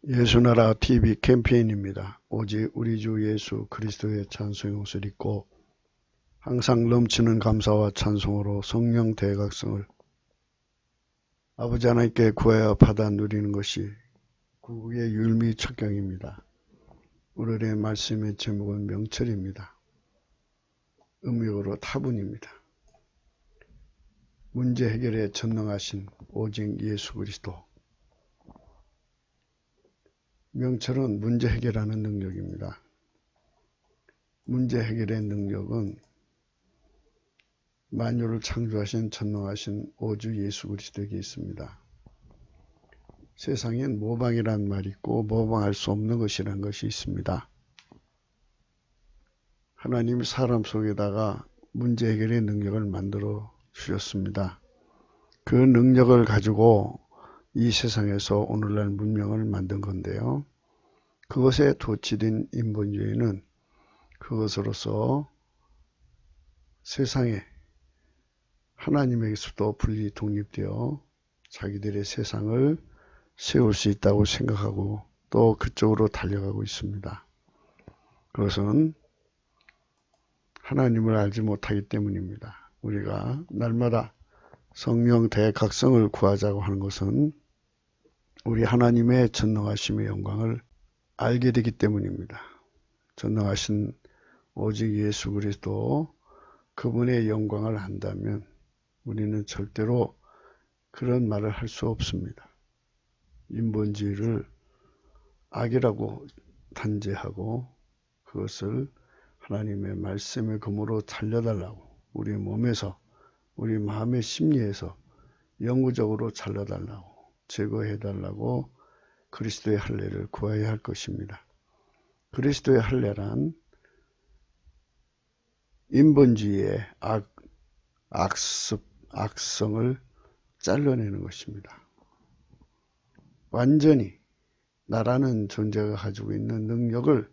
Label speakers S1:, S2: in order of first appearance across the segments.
S1: 예수나라 TV 캠페인입니다. 오직 우리 주 예수 그리스도의 찬송의 옷을 입고 항상 넘치는 감사와 찬송으로 성령 대각성을 아버지 하나님께 구하여 받아 누리는 것이 구국의 율미 척경입니다. 오늘의 말씀의 제목은 명철입니다. 음력으로 타분입니다. 문제 해결에 전능하신 오직 예수 그리스도. 명철은 문제 해결하는 능력입니다. 문제 해결의 능력은 만유를 창조하신 전능하신 오주 예수 그리스도에게 있습니다. 세상엔 모방이란 말이 있고 모방할 수 없는 것이라는 것이 있습니다. 하나님이 사람 속에다가 문제 해결의 능력을 만들어 주셨습니다. 그 능력을 가지고 이 세상에서 오늘날 문명을 만든 건데요. 그것에 도취된 인본주의는 그것으로서 세상에 하나님에게서도 분리 독립되어 자기들의 세상을 세울 수 있다고 생각하고 또 그쪽으로 달려가고 있습니다. 그것은 하나님을 알지 못하기 때문입니다. 우리가 날마다 성령 대각성을 구하자고 하는 것은 우리 하나님의 전능하심의 영광을 알게 되기 때문입니다. 전능하신 오직 예수 그리스도 그분의 영광을 안다면 우리는 절대로 그런 말을 할 수 없습니다. 인본주의를 악이라고 단죄하고 그것을 하나님의 말씀의 검으로 잘라달라고 우리 몸에서 우리 마음의 심리에서 영구적으로 잘라달라고 제거해달라고 그리스도의 할례를 구해야 할 것입니다. 그리스도의 할례란 인본주의의 악성을 잘라내는 것입니다. 완전히 나라는 존재가 가지고 있는 능력을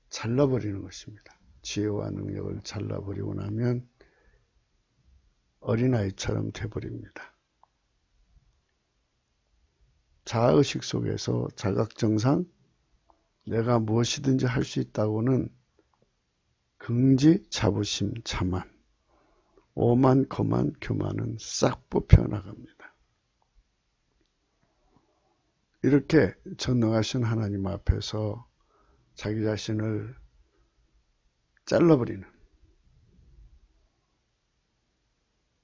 S1: 잘라버리는 것입니다. 지혜와 능력을 잘라버리고 나면 어린아이처럼 돼버립니다. 자아의식 속에서 자각정상 내가 무엇이든지 할 수 있다고는 긍지, 자부심, 자만, 오만, 거만, 교만은 싹 뽑혀나갑니다. 이렇게 전능하신 하나님 앞에서 자기 자신을 잘라버리는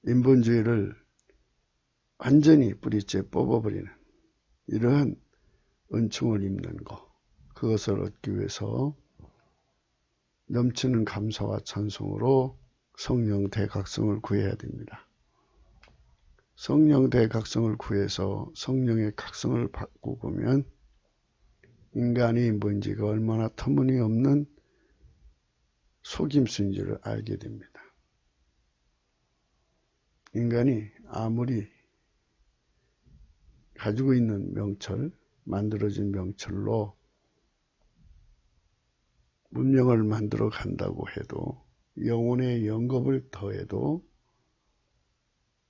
S1: 인본주의를 완전히 뿌리째 뽑아버리는 이러한 은총을 입는 것, 그것을 얻기 위해서 넘치는 감사와 찬송으로 성령 대각성을 구해야 됩니다. 성령 대각성을 구해서 성령의 각성을 받고 보면 인간이 뭔지가 얼마나 터무니없는 속임수인지를 알게 됩니다. 인간이 아무리 가지고 있는 명철, 만들어진 명철로 문명을 만들어 간다고 해도 영혼의 영겁을 더해도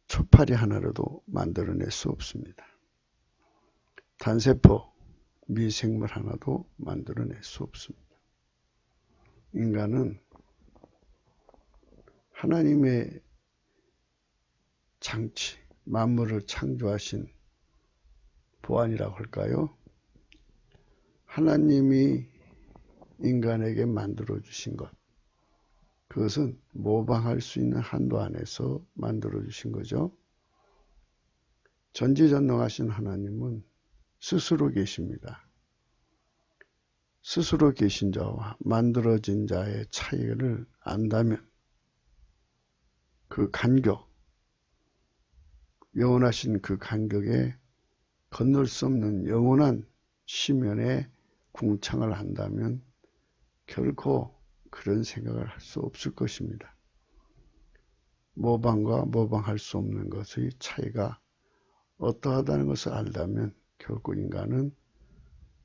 S1: 초파리 하나라도 만들어낼 수 없습니다. 단세포, 미생물 하나도 만들어낼 수 없습니다. 인간은 하나님의 장치, 만물을 창조하신 보안이라고 할까요? 하나님이 인간에게 만들어 주신 것, 그것은 모방할 수 있는 한도 안에서 만들어 주신 거죠. 전지전능하신 하나님은 스스로 계십니다. 스스로 계신 자와 만들어진 자의 차이를 안다면 그 간격, 영원하신 그 간격에 건널 수 없는 영원한 시면의 궁창을 한다면 결코 그런 생각을 할 수 없을 것입니다. 모방과 모방할 수 없는 것의 차이가 어떠하다는 것을 알다면 결코 인간은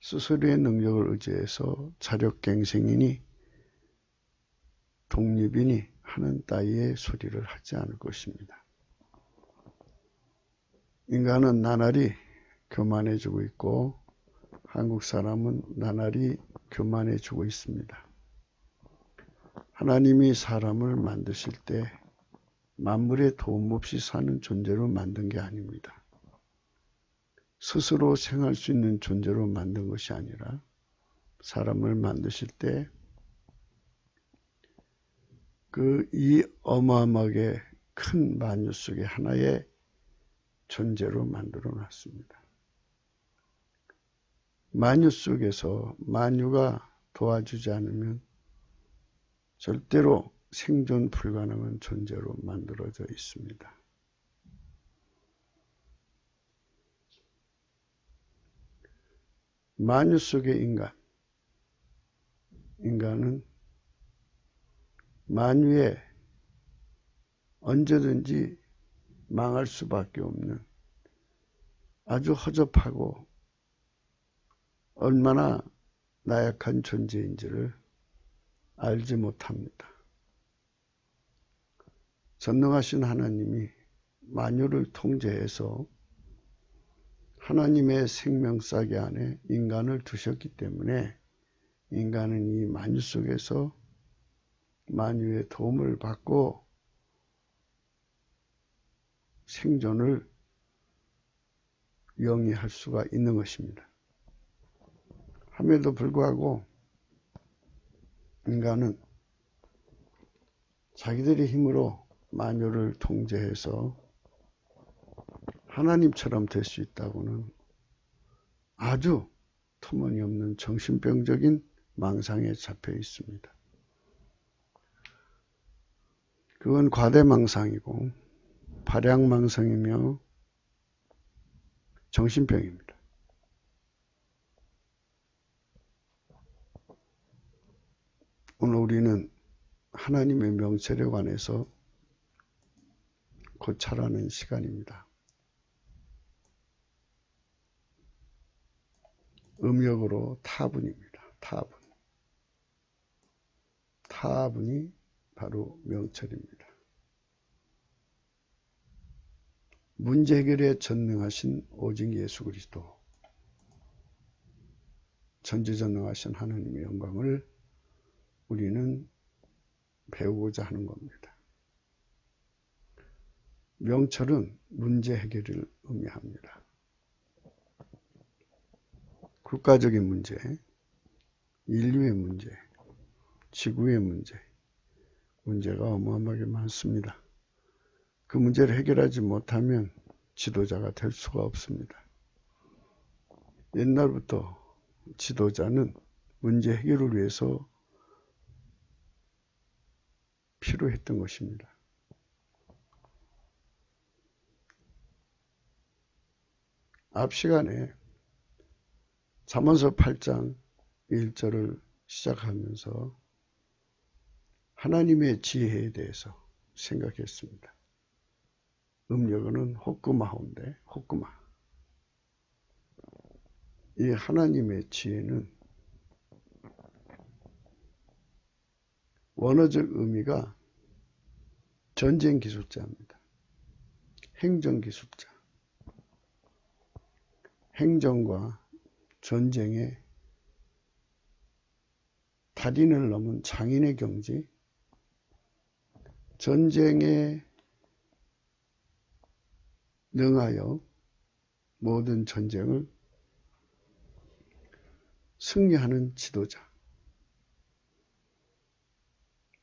S1: 스스로의 능력을 의지해서 자력갱생이니 독립이니 하는 따위의 소리를 하지 않을 것입니다. 인간은 나날이 교만해지고 있고 한국 사람은 나날이 교만해지고 있습니다. 하나님이 사람을 만드실 때 만물의 도움 없이 사는 존재로 만든 게 아닙니다. 스스로 생활할 수 있는 존재로 만든 것이 아니라 사람을 만드실 때 이 어마어마하게 큰 만유 속에 하나의 존재로 만들어 놨습니다. 만유 속에서 만유가 도와주지 않으면 절대로 생존 불가능한 존재로 만들어져 있습니다. 만유 속의 인간은 만유에 언제든지 망할 수밖에 없는 아주 허접하고 얼마나 나약한 존재인지를 알지 못합니다. 전능하신 하나님이 만유를 통제해서 하나님의 생명싸개 안에 인간을 두셨기 때문에 인간은 이 만유 속에서 만유의 도움을 받고 생존을 영위할 수가 있는 것입니다. 함에도 불구하고 인간은 자기들의 힘으로 만유를 통제해서 하나님처럼 될 수 있다고는 아주 터무니없는 정신병적인 망상에 잡혀 있습니다. 그건 과대망상이고 발양망상이며 정신병입니다. 오늘 우리는 하나님의 명철에 관해서 고찰하는 시간입니다. 음역으로 타분입니다. 타분이 바로 명철입니다. 문제 해결에 전능하신 오직 예수 그리스도, 전지전능하신 하나님의 영광을 우리는 배우고자 하는 겁니다. 명철은 문제 해결을 의미합니다. 국가적인 문제, 인류의 문제, 지구의 문제가 어마어마하게 많습니다. 그 문제를 해결하지 못하면 지도자가 될 수가 없습니다. 옛날부터 지도자는 문제 해결을 위해서 필요했던 것입니다. 앞 시간에 잠언서 8장 1절을 시작하면서 하나님의 지혜에 대해서 생각했습니다. 음력어는 호끄마호인데 호끄마. 이 하나님의 지혜는 원어적 의미가 전쟁 기술자입니다. 행정 기술자. 행정과 전쟁의 달인을 넘은 장인의 경지, 전쟁에 능하여 모든 전쟁을 승리하는 지도자,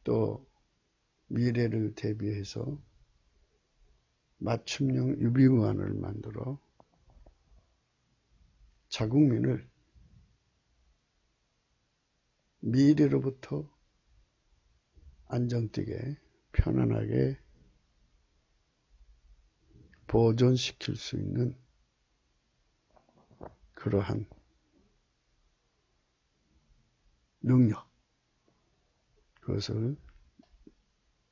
S1: 또 미래를 대비해서 맞춤형 유비무환을 만들어 자국민을 미래로부터 안정되게 편안하게 보존시킬 수 있는 그러한 능력, 그것을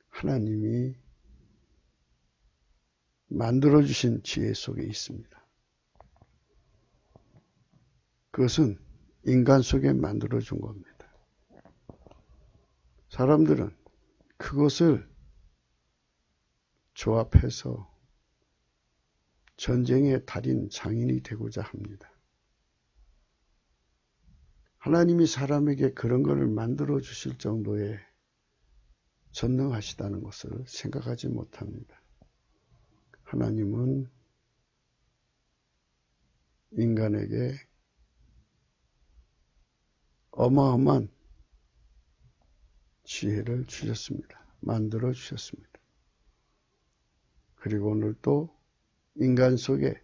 S1: 하나님이 만들어주신 지혜 속에 있습니다. 그것은 인간 속에 만들어준 겁니다. 사람들은 그것을 조합해서 전쟁의 달인 장인이 되고자 합니다. 하나님이 사람에게 그런 것을 만들어 주실 정도의 전능하시다는 것을 생각하지 못합니다. 하나님은 인간에게 어마어마한 지혜를 주셨습니다. 만들어 주셨습니다. 그리고 오늘 또 인간 속에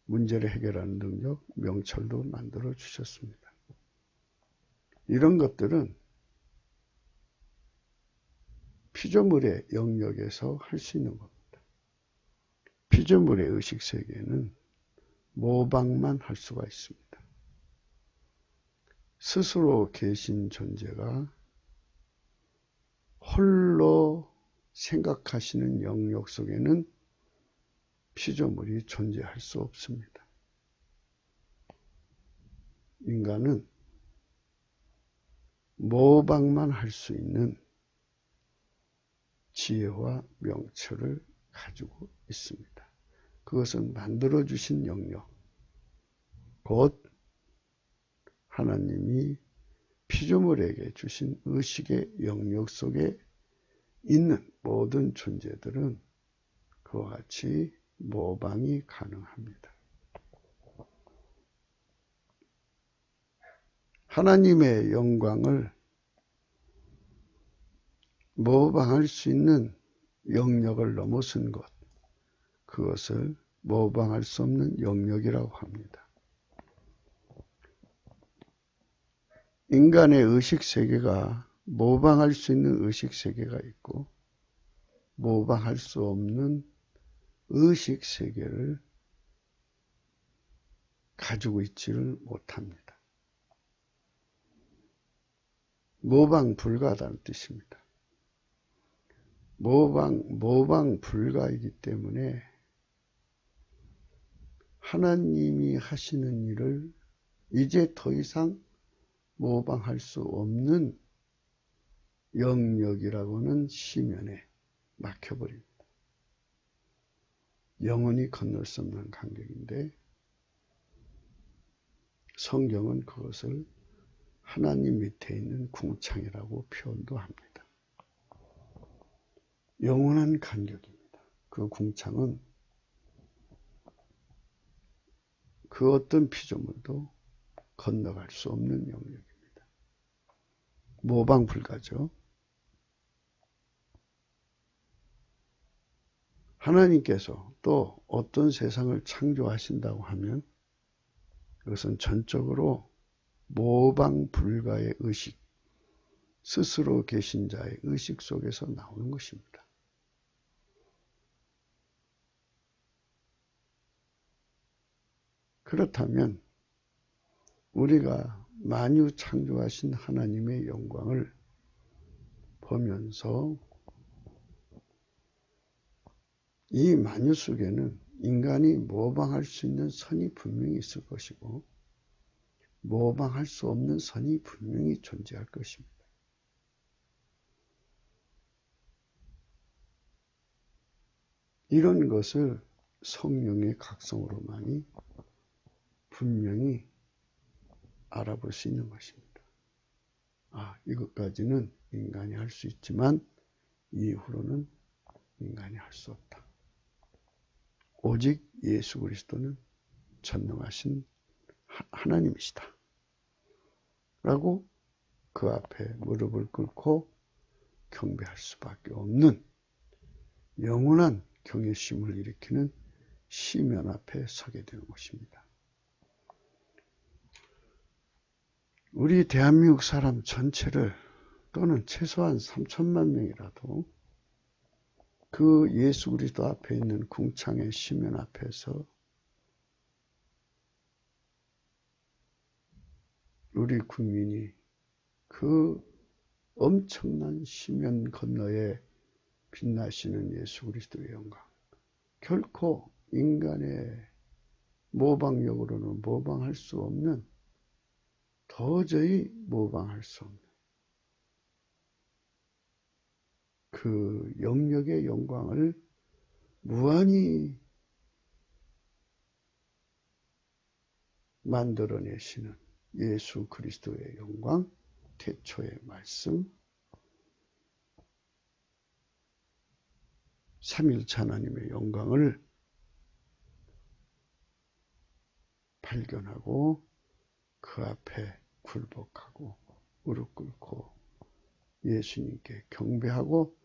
S1: 문제를 해결하는 능력, 명철도 만들어 주셨습니다. 이런 것들은 피조물의 영역에서 할 수 있는 겁니다. 피조물의 의식세계는 모방만 할 수가 있습니다. 스스로 계신 존재가 홀로 생각하시는 영역 속에는 피조물이 존재할 수 없습니다. 인간은 모방만 할 수 있는 지혜와 명철을 가지고 있습니다. 그것은 만들어주신 영역, 곧 하나님이 피조물에게 주신 의식의 영역 속에 있는 모든 존재들은 그와 같이 모방이 가능합니다. 하나님의 영광을 모방할 수 있는 영역을 넘어선 것, 그것을 모방할 수 없는 영역이라고 합니다. 인간의 의식세계가 모방할 수 있는 의식세계가 있고 모방할 수 없는 의식세계를 가지고 있지를 못합니다. 모방 불가하다는 뜻입니다. 모방 불가이기 때문에 하나님이 하시는 일을 이제 더 이상 모방할 수 없는 영역이라고는 시면에 막혀버립니다. 영원히 건널 수 없는 간격인데 성경은 그것을 하나님 밑에 있는 궁창이라고 표현도 합니다. 영원한 간격입니다. 그 궁창은 그 어떤 피조물도 건너갈 수 없는 영역입니다. 모방 불가죠. 하나님께서 또 어떤 세상을 창조하신다고 하면 그것은 전적으로 모방 불가의 의식, 스스로 계신 자의 의식 속에서 나오는 것입니다. 그렇다면 우리가 만유 창조하신 하나님의 영광을 보면서 이 만유 속에는 인간이 모방할 수 있는 선이 분명히 있을 것이고 모방할 수 없는 선이 분명히 존재할 것입니다. 이런 것을 성령의 각성으로만이 분명히 알아볼 수 있는 것입니다. 이것까지는 인간이 할 수 있지만 이후로는 인간이 할 수 없다. 오직 예수 그리스도는 전능하신 하나님이시다. 라고 그 앞에 무릎을 꿇고 경배할 수밖에 없는 영원한 경외심을 일으키는 시면 앞에 서게 되는 것입니다. 우리 대한민국 사람 전체를 또는 최소한 3천만 명이라도 그 예수 그리스도 앞에 있는 궁창의 시면 앞에서 우리 국민이 그 엄청난 시면 건너에 빛나시는 예수 그리스도의 영광, 결코 인간의 모방력으로는 모방할 수 없는, 도저히 모방할 수 없는 그 영역의 영광을 무한히 만들어내시는 예수 그리스도의 영광, 태초의 말씀, 삼일체 하나님의 영광을 발견하고 그 앞에 굴복하고 무릎 꿇고 예수님께 경배하고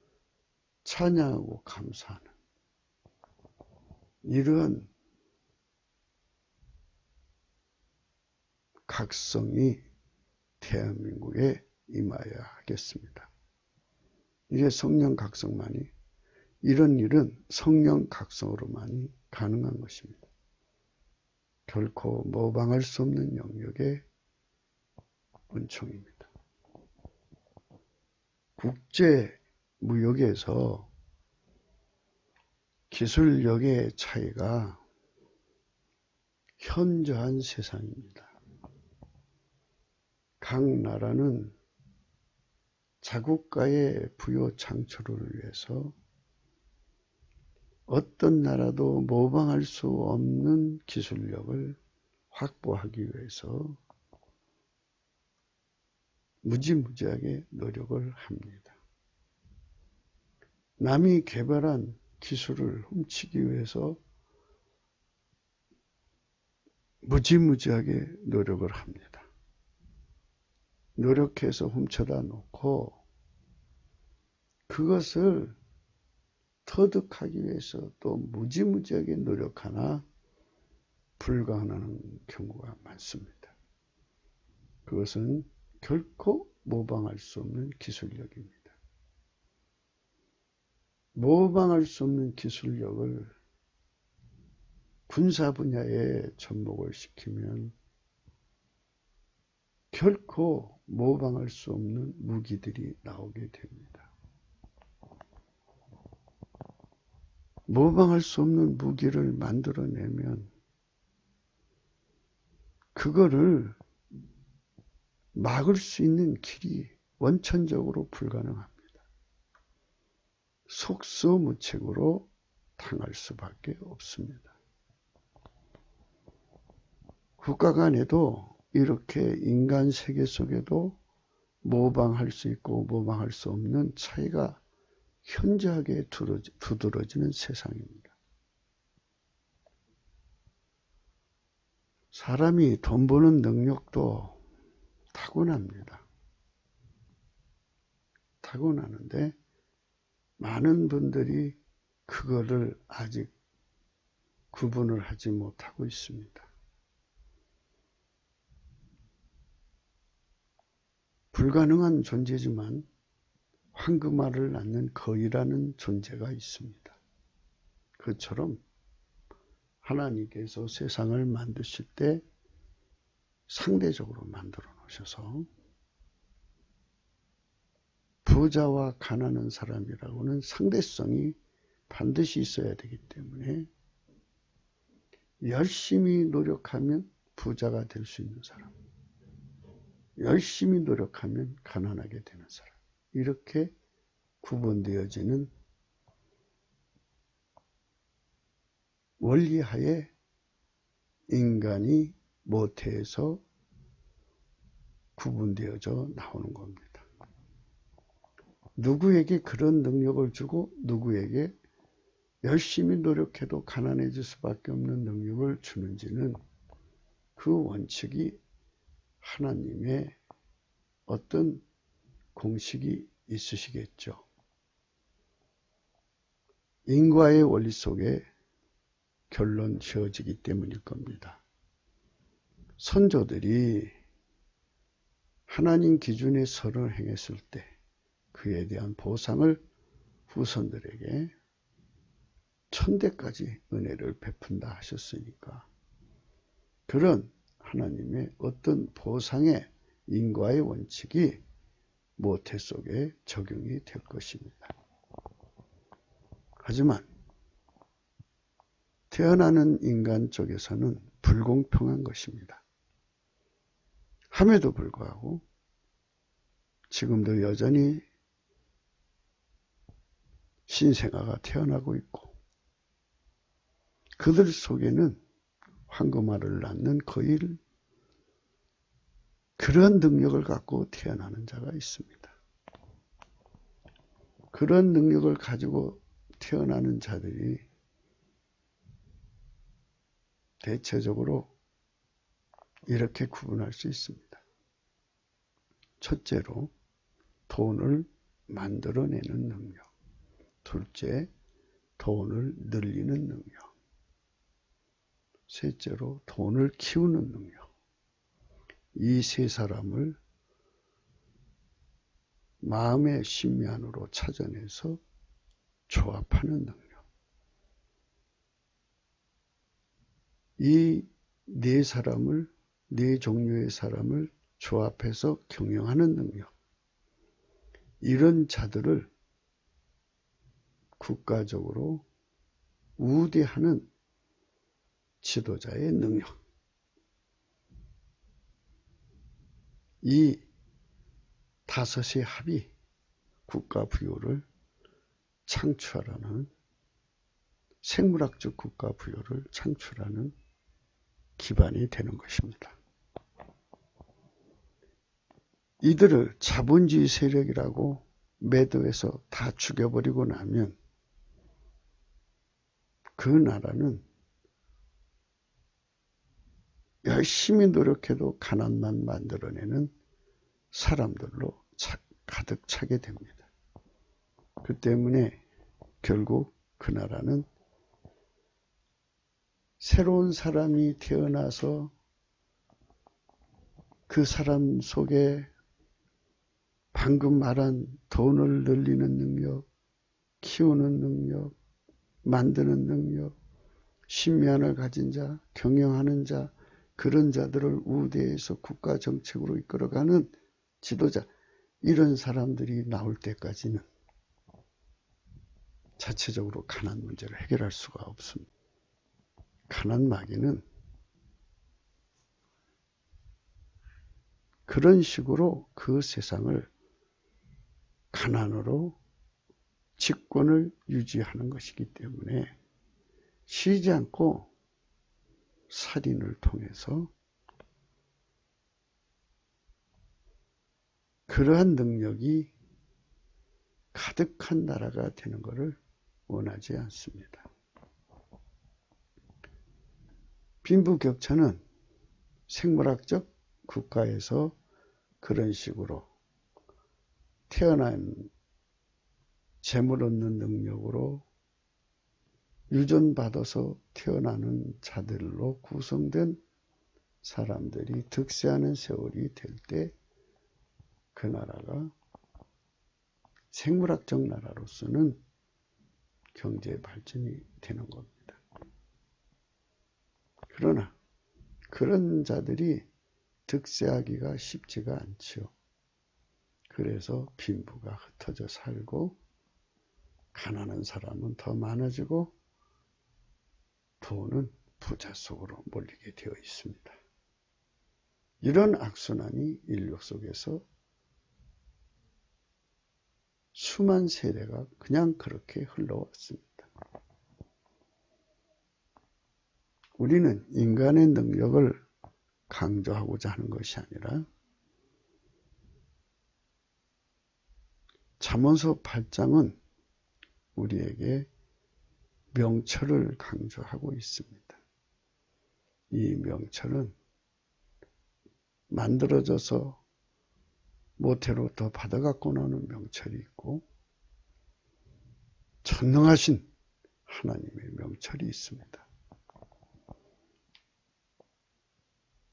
S1: 찬양하고 감사하는 이러한 각성이 대한민국에 임하여야 하겠습니다. 이게 성령 각성만이, 이런 일은 성령 각성으로만이 가능한 것입니다. 결코 모방할 수 없는 영역의 은총입니다. 국제 무역에서 기술력의 차이가 현저한 세상입니다. 각 나라는 자국가의 부요 창출을 위해서 어떤 나라도 모방할 수 없는 기술력을 확보하기 위해서 무지무지하게 노력을 합니다. 남이 개발한 기술을 훔치기 위해서 무지무지하게 노력을 합니다. 노력해서 훔쳐다 놓고 그것을 터득하기 위해서 또 무지무지하게 노력하나 불가능한 경우가 많습니다. 그것은 결코 모방할 수 없는 기술력입니다. 모방할 수 없는 기술력을 군사 분야에 접목을 시키면 결코 모방할 수 없는 무기들이 나오게 됩니다. 모방할 수 없는 무기를 만들어내면 그거를 막을 수 있는 길이 원천적으로 불가능합니다. 속수무책으로 당할 수밖에 없습니다. 국가 간에도 이렇게 인간 세계 속에도 모방할 수 있고 모방할 수 없는 차이가 현저하게 두드러지는 세상입니다. 사람이 돈 버는 능력도 타고납니다. 타고나는데 많은 분들이 그거를 아직 구분을 하지 못하고 있습니다. 불가능한 존재지만 황금알을 낳는 거위라는 존재가 있습니다. 그처럼 하나님께서 세상을 만드실 때 상대적으로 만들어 놓으셔서 부자와 가난한 사람이라고는 상대성이 반드시 있어야 되기 때문에 열심히 노력하면 부자가 될 수 있는 사람, 열심히 노력하면 가난하게 되는 사람, 이렇게 구분되어지는 원리하에 인간이 모태에서 구분되어져 나오는 겁니다. 누구에게 그런 능력을 주고 누구에게 열심히 노력해도 가난해질 수밖에 없는 능력을 주는지는 그 원칙이 하나님의 어떤 공식이 있으시겠죠. 인과의 원리 속에 결론 지어지기 때문일 겁니다. 선조들이 하나님 기준의 선을 행했을 때 그에 대한 보상을 후손들에게 천대까지 은혜를 베푼다 하셨으니까 그런 하나님의 어떤 보상의 인과의 원칙이 모태 속에 적용이 될 것입니다. 하지만 태어나는 인간 쪽에서는 불공평한 것입니다. 함에도 불구하고 지금도 여전히 신생아가 태어나고 있고 그들 속에는 황금알을 낳는 거위를 그런 능력을 갖고 태어나는 자가 있습니다. 그런 능력을 가지고 태어나는 자들이 대체적으로 이렇게 구분할 수 있습니다. 첫째로 돈을 만들어내는 능력, 둘째 돈을 늘리는 능력, 셋째로 돈을 키우는 능력. 이 세 사람을 마음의 심면으로 찾아내서 조합하는 능력. 이 네 사람을, 네 종류의 사람을 조합해서 경영하는 능력. 이런 자들을 국가적으로 우대하는 지도자의 능력. 이 다섯의 합이 국가 부여를 창출하는, 생물학적 국가 부여를 창출하는 기반이 되는 것입니다. 이들을 자본주의 세력이라고 매도해서 다 죽여버리고 나면 그 나라는 열심히 노력해도 가난만 만들어내는 사람들로 가득 차게 됩니다. 그 때문에 결국 그 나라는 새로운 사람이 태어나서 그 사람 속에 방금 말한 돈을 늘리는 능력, 키우는 능력, 만드는 능력, 신명을 가진 자, 경영하는 자, 그런 자들을 우대해서 국가 정책으로 이끌어가는 지도자, 이런 사람들이 나올 때까지는 자체적으로 가난 문제를 해결할 수가 없습니다. 가난 마귀는 그런 식으로 그 세상을 가난으로 집권을 유지하는 것이기 때문에 쉬지 않고 살인을 통해서 그러한 능력이 가득한 나라가 되는 것을 원하지 않습니다. 빈부격차는 생물학적 국가에서 그런 식으로 태어난 재물 얻는 능력으로 유전받아서 태어나는 자들로 구성된 사람들이 득세하는 세월이 될 때 그 나라가 생물학적 나라로서는 경제 발전이 되는 겁니다. 그러나 그런 자들이 득세하기가 쉽지가 않지요. 그래서 빈부가 흩어져 살고 가난한 사람은 더 많아지고 돈은 부자 속으로 몰리게 되어 있습니다. 이런 악순환이 인류 속에서 수만 세대가 그냥 그렇게 흘러왔습니다. 우리는 인간의 능력을 강조하고자 하는 것이 아니라 잠언서 8장은 우리에게 명철을 강조하고 있습니다. 이 명철은 만들어져서 모태로부터 받아갖고 나오는 명철이 있고 전능하신 하나님의 명철이 있습니다.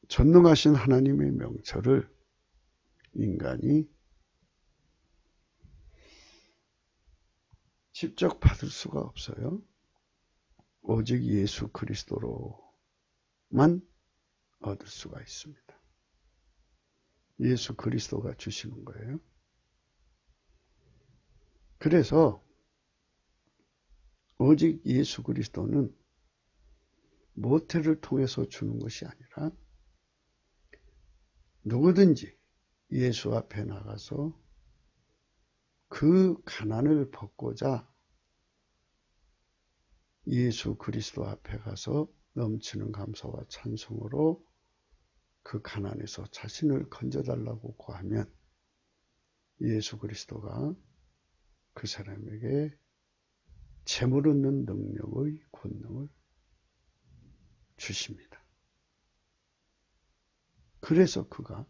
S1: 전능하신 하나님의 명철을 인간이 직접 받을 수가 없어요. 오직 예수 그리스도로만 얻을 수가 있습니다. 예수 그리스도가 주시는 거예요. 그래서 오직 예수 그리스도는 모태를 통해서 주는 것이 아니라 누구든지 예수 앞에 나가서 그 가난을 벗고자 예수 그리스도 앞에 가서 넘치는 감사와 찬송으로 그 가난에서 자신을 건져달라고 구하면 예수 그리스도가 그 사람에게 재물 얻는 능력의 권능을 주십니다. 그래서 그가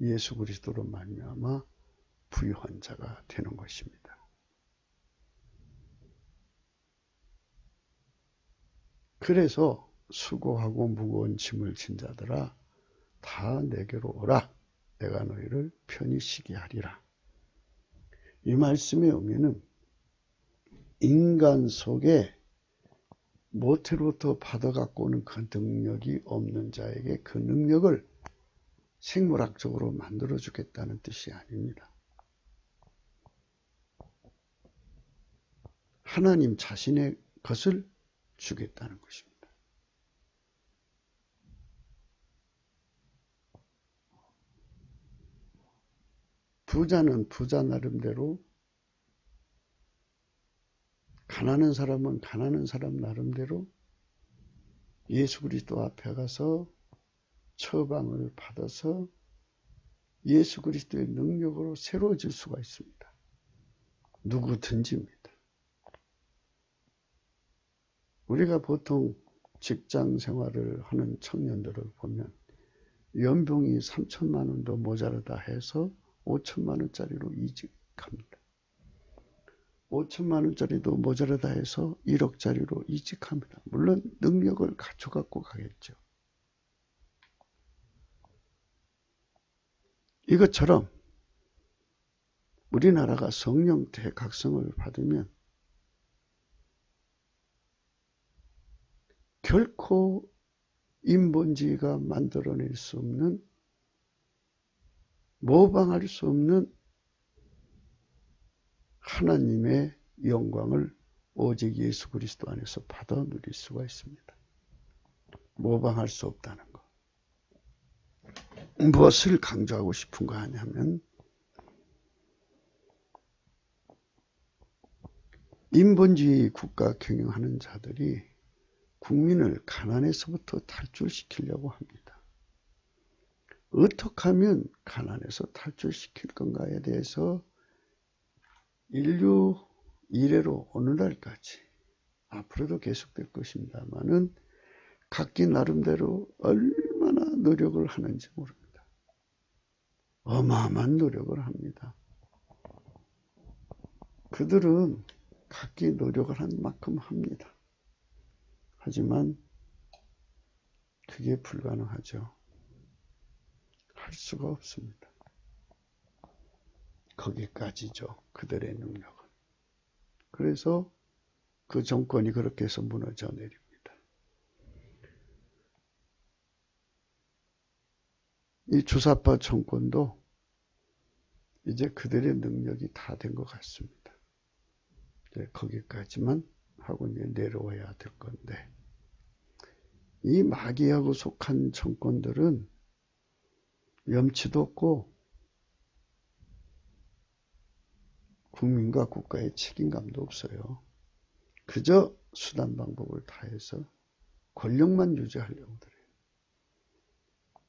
S1: 예수 그리스도로 말미암아 부유한 자가 되는 것입니다. 그래서 수고하고 무거운 짐을 진 자들아 다 내게로 오라. 내가 너희를 편히 쉬게 하리라. 이 말씀의 의미는 인간 속에 모태로부터 받아갖고 오는 그 능력이 없는 자에게 그 능력을 생물학적으로 만들어주겠다는 뜻이 아닙니다. 하나님 자신의 것을 주겠다는 것입니다. 부자는 부자 나름대로, 가난한 사람은 가난한 사람 나름대로 예수 그리스도 앞에 가서 처방을 받아서 예수 그리스도의 능력으로 새로워질 수가 있습니다. 누구든지입니다. 우리가 보통 직장 생활을 하는 청년들을 보면 연봉이 3천만 원도 모자르다 해서 5천만 원짜리로 이직합니다. 5천만 원짜리도 모자르다 해서 1억짜리로 이직합니다. 물론 능력을 갖춰갖고 가겠죠. 이것처럼 우리나라가 성령 대각성을 받으면 결코 인본주의가 만들어낼 수 없는, 모방할 수 없는 하나님의 영광을 오직 예수 그리스도 안에서 받아 누릴 수가 있습니다. 모방할 수 없다는 것. 무엇을 강조하고 싶은가 하냐면 인본주의 국가 경영하는 자들이 국민을 가난에서부터 탈출시키려고 합니다. 어떻게 하면 가난에서 탈출시킬 건가에 대해서 인류 이래로 오늘날까지 앞으로도 계속될 것입니다만은 각기 나름대로 얼마나 노력을 하는지 모릅니다. 어마어마한 노력을 합니다. 그들은 각기 노력을 한 만큼 합니다. 하지만 그게 불가능하죠. 할 수가 없습니다. 거기까지죠. 그들의 능력은. 그래서 그 정권이 그렇게 해서 무너져 내립니다. 이 주사파 정권도 이제 그들의 능력이 다 된 것 같습니다. 이제 거기까지만 하고 이제 내려와야 될 건데, 이 마귀하고 속한 정권들은 염치도 없고 국민과 국가의 책임감도 없어요. 그저 수단 방법을 다해서 권력만 유지하려고 그래요.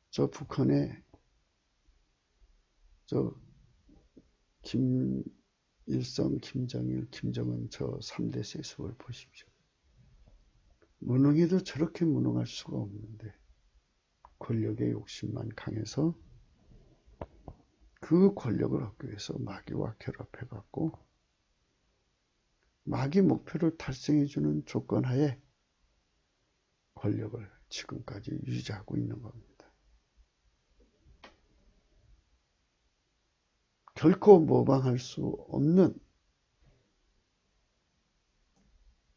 S1: 저 북한의 저 김일성, 김정일, 김정은 저 3대 세습을 보십시오. 무능해도 저렇게 무능할 수가 없는데 권력의 욕심만 강해서 그 권력을 얻기 위해서 마귀와 결합해갖고 마귀 목표를 달성해주는 조건하에 권력을 지금까지 유지하고 있는 겁니다. 결코 모방할 수 없는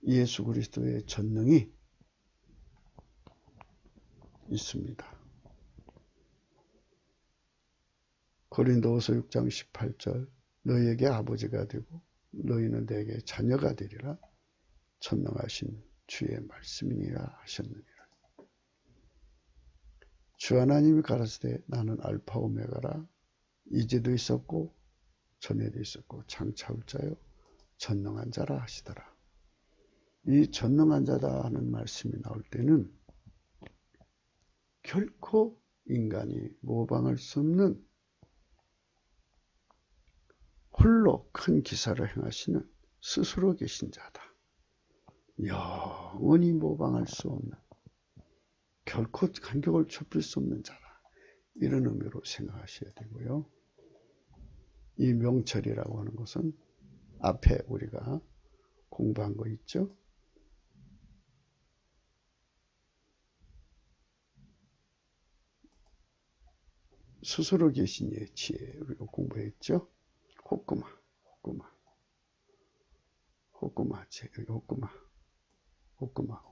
S1: 예수 그리스도의 전능이 있습니다. 고린도후서 6장 18절 너희에게 아버지가 되고 너희는 내게 자녀가 되리라 전능하신 주의 말씀이니라 하셨느니라. 주 하나님이 가라사대 나는 알파 오메가라 이제도 있었고 전에도 있었고 장차 올 자요 전능한 자라 하시더라. 이 전능한 자다 하는 말씀이 나올 때는 결코 인간이 모방할 수 없는 홀로 큰 기사를 행하시는 스스로 계신 자다. 영원히 모방할 수 없는, 결코 간격을 좁힐 수 없는 자다. 이런 의미로 생각하셔야 되고요. 이 명철이라고 하는 것은 앞에 우리가 공부한 거 있죠? 스스로 계신 이의 지혜, 우리가 공부했죠? 호꾸마, 호꾸마.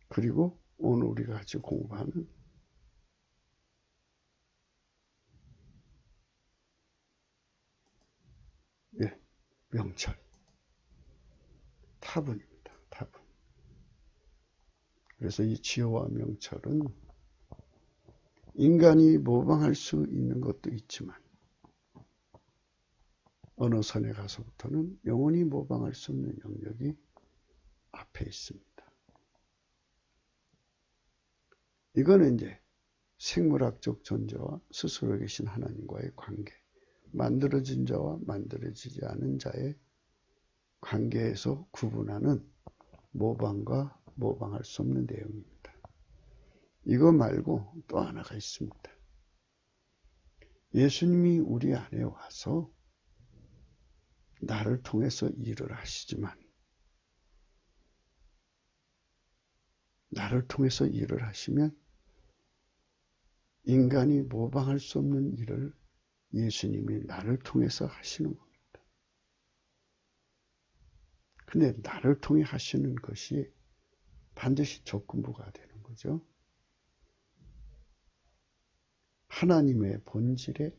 S1: 그리고 오늘 우리가 같이 공부하는 명철, 타분입니다. 타분. 그래서 이 지혜와 명철은 인간이 모방할 수 있는 것도 있지만 어느 선에 가서부터는 영원히 모방할 수 없는 영역이 앞에 있습니다. 이거는 이제 생물학적 존재와 스스로 계신 하나님과의 관계, 만들어진 자와 만들어지지 않은 자의 관계에서 구분하는 모방과 모방할 수 없는 내용입니다. 이거 말고 또 하나가 있습니다. 예수님이 우리 안에 와서 나를 통해서 일을 하시지만, 나를 통해서 일을 하시면 인간이 모방할 수 없는 일을 예수님이 나를 통해서 하시는 겁니다. 근데 나를 통해 하시는 것이 반드시 조건부가 되는 거죠. 하나님의 본질에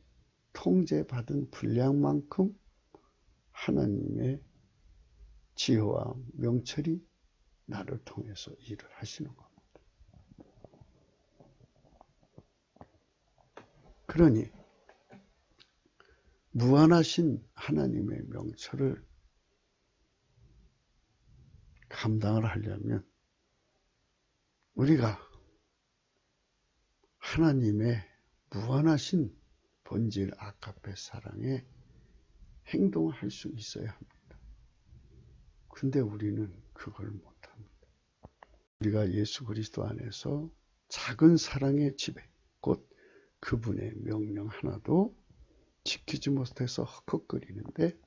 S1: 통제받은 분량만큼 하나님의 지혜와 명철이 나를 통해서 일을 하시는 겁니다. 그러니 무한하신 하나님의 명철을 감당을 하려면 우리가 하나님의 무한하신 본질 아카페 사랑에 행동을 할 수 있어야 합니다. 근데 우리는 그걸 못합니다. 우리가 예수 그리스도 안에서 작은 사랑의 지배, 곧 그분의 명령 하나도 지키지 못해서 헉헉거리는데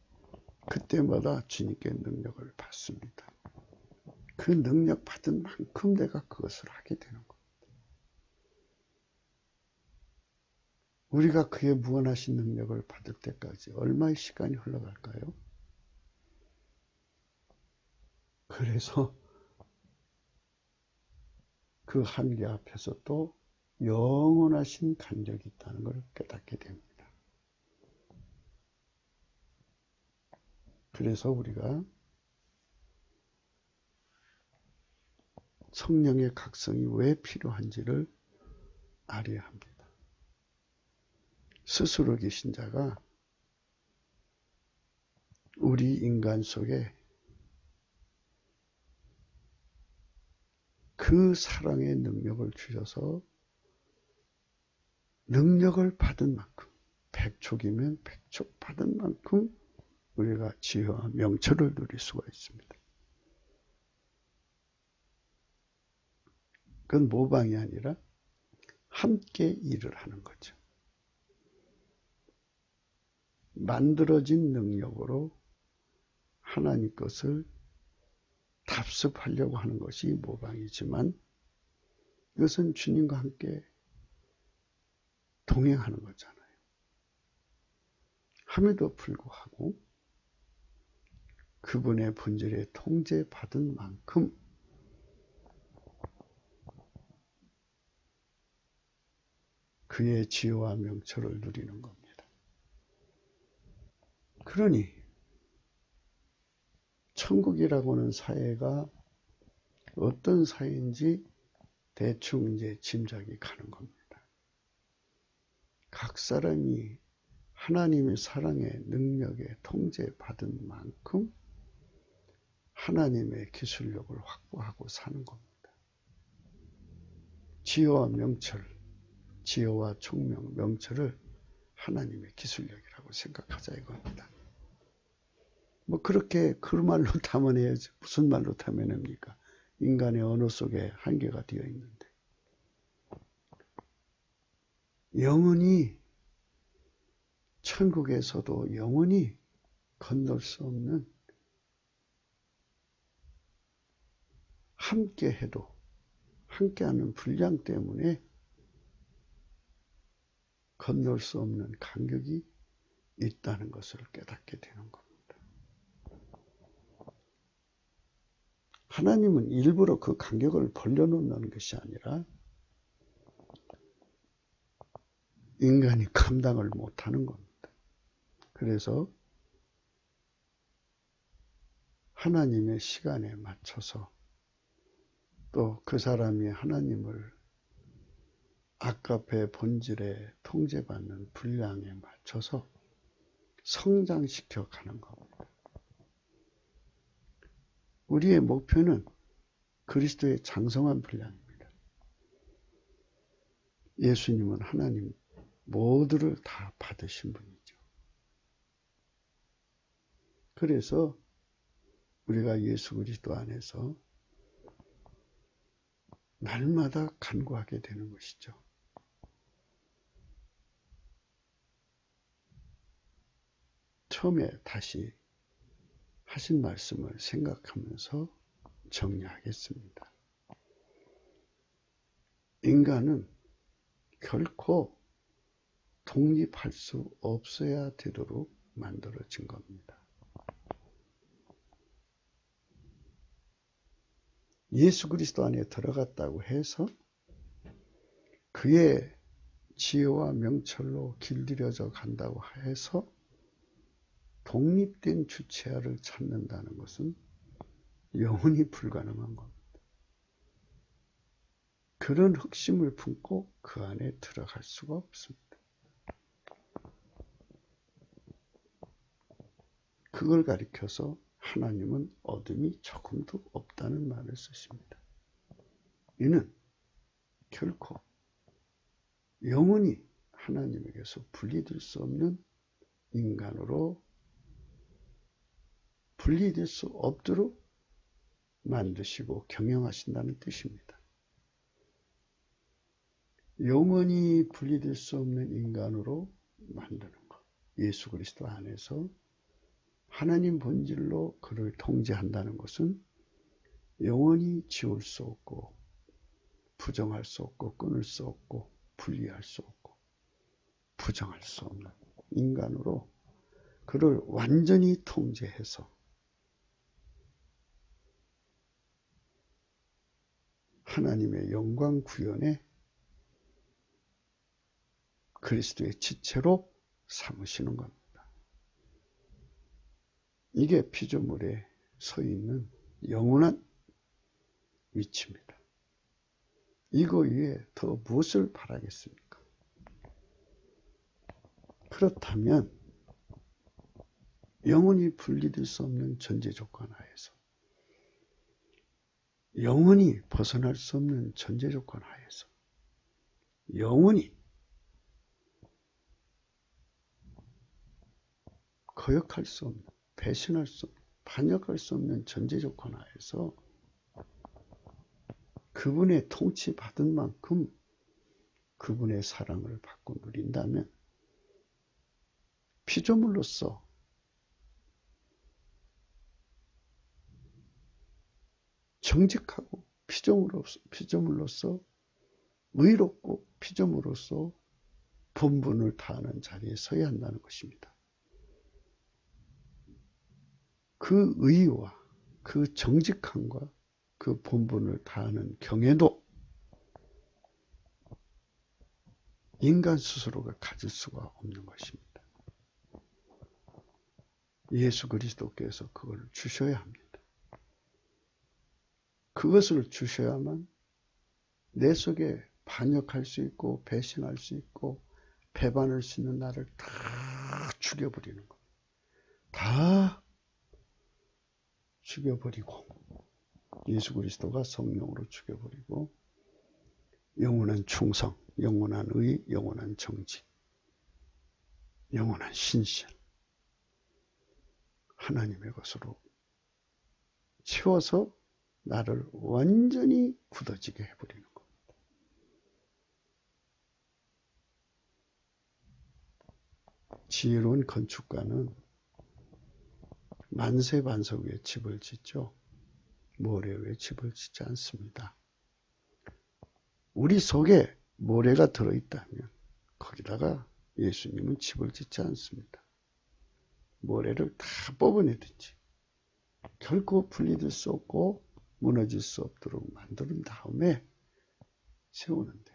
S1: 그때마다 주님께 능력을 받습니다. 그 능력 받은 만큼 내가 그것을 하게 되는 겁니다. 우리가 그의 무한하신 능력을 받을 때까지 얼마의 시간이 흘러갈까요? 그래서 그 한계 앞에서 또 영원하신 간격이 있다는 걸 깨닫게 됩니다. 그래서 우리가 성령의 각성이 왜 필요한지를 알아야 합니다. 스스로 계신 자가 우리 인간 속에 그 사랑의 능력을 주셔서 능력을 받은 만큼, 100촉이면 100촉 받은 만큼 우리가 지혜와 명철을 누릴 수가 있습니다. 그건 모방이 아니라 함께 일을 하는 거죠. 만들어진 능력으로 하나님 것을 답습하려고 하는 것이 모방이지만 이것은 주님과 함께 동행하는 거잖아요. 함에도 불구하고 그분의 본질에 통제받은 만큼 그의 지혜와 명철을 누리는 겁니다. 그러니 천국이라고 하는 사회가 어떤 사회인지 대충 이제 짐작이 가는 겁니다. 각 사람이 하나님의 사랑의 능력에 통제받은 만큼 하나님의 기술력을 확보하고 사는 겁니다. 지혜와 명철, 지혜와 총명, 명철을 하나님의 기술력이라고 생각하자 이겁니다. 뭐 그렇게 그 말로 담아내야지 무슨 말로 담아냅니까? 인간의 언어 속에 한계가 되어 있는데. 영원히 천국에서도 영원히 건널 수 없는, 함께해도 함께하는 분량 때문에 건널 수 없는 간격이 있다는 것을 깨닫게 되는 겁니다. 하나님은 일부러 그 간격을 벌려놓는 것이 아니라 인간이 감당을 못하는 겁니다. 그래서 하나님의 시간에 맞춰서 또 그 사람이 하나님을 아까페 본질에 통제받는 분량에 맞춰서 성장시켜 가는 겁니다. 우리의 목표는 그리스도의 장성한 분량입니다. 예수님은 하나님 모두를 다 받으신 분이죠. 그래서 우리가 예수 그리스도 안에서 날마다 간구하게 되는 것이죠. 처음에 다시 하신 말씀을 생각하면서 정리하겠습니다. 인간은 결코 독립할 수 없어야 되도록 만들어진 겁니다. 예수 그리스도 안에 들어갔다고 해서 그의 지혜와 명철로 길들여져 간다고 해서 독립된 주체를 찾는다는 것은 영원히 불가능한 겁니다. 그런 흑심을 품고 그 안에 들어갈 수가 없습니다. 그걸 가리켜서 하나님은 어둠이 조금도 없다는 말을 쓰십니다. 이는 결코 영원히 하나님에게서 분리될 수 없는 인간으로 분리될 수 없도록 만드시고 경영하신다는 뜻입니다. 영원히 분리될 수 없는 인간으로 만드는 것. 예수 그리스도 안에서 하나님 본질로 그를 통제한다는 것은 영원히 지울 수 없고 부정할 수 없고 끊을 수 없고 분리할 수 없고 부정할 수 없는 인간으로 그를 완전히 통제해서 하나님의 영광 구현에 그리스도의 지체로 삼으시는 겁니다. 이게 피조물에 서 있는 영원한 위치입니다. 이거 위에 더 무엇을 바라겠습니까? 그렇다면 영원히 분리될 수 없는 전제 조건 하에서, 영원히 벗어날 수 없는 전제 조건 하에서, 영원히 거역할 수 없는, 배신할 수 없는, 반역할 수 없는 전제 조건 하에서 그분의 통치받은 만큼 그분의 사랑을 받고 누린다면 피조물로서 정직하고 피조물로서 의롭고 피조물로서 본분을 다하는 자리에 서야 한다는 것입니다. 그 의와 그 정직함과 그 본분을 다하는 경애도 인간 스스로가 가질 수가 없는 것입니다. 예수 그리스도께서 그걸 주셔야 합니다. 그것을 주셔야만 내 속에 반역할 수 있고 배신할 수 있고 배반할 수 있는 나를 다 죽여버리는 겁니다. 다 죽여버리고 예수 그리스도가 성령으로 죽여버리고 영원한 충성, 영원한 의, 영원한 정직, 영원한 신실, 하나님의 것으로 채워서 나를 완전히 굳어지게 해버리는 겁니다. 지혜로운 건축가는 만세반석 위에 집을 짓죠. 모래 위에 집을 짓지 않습니다. 우리 속에 모래가 들어있다면 거기다가 예수님은 집을 짓지 않습니다. 모래를 다 뽑아내든지 결코 분리될 수 없고 무너질 수 없도록 만든 다음에 세우는데,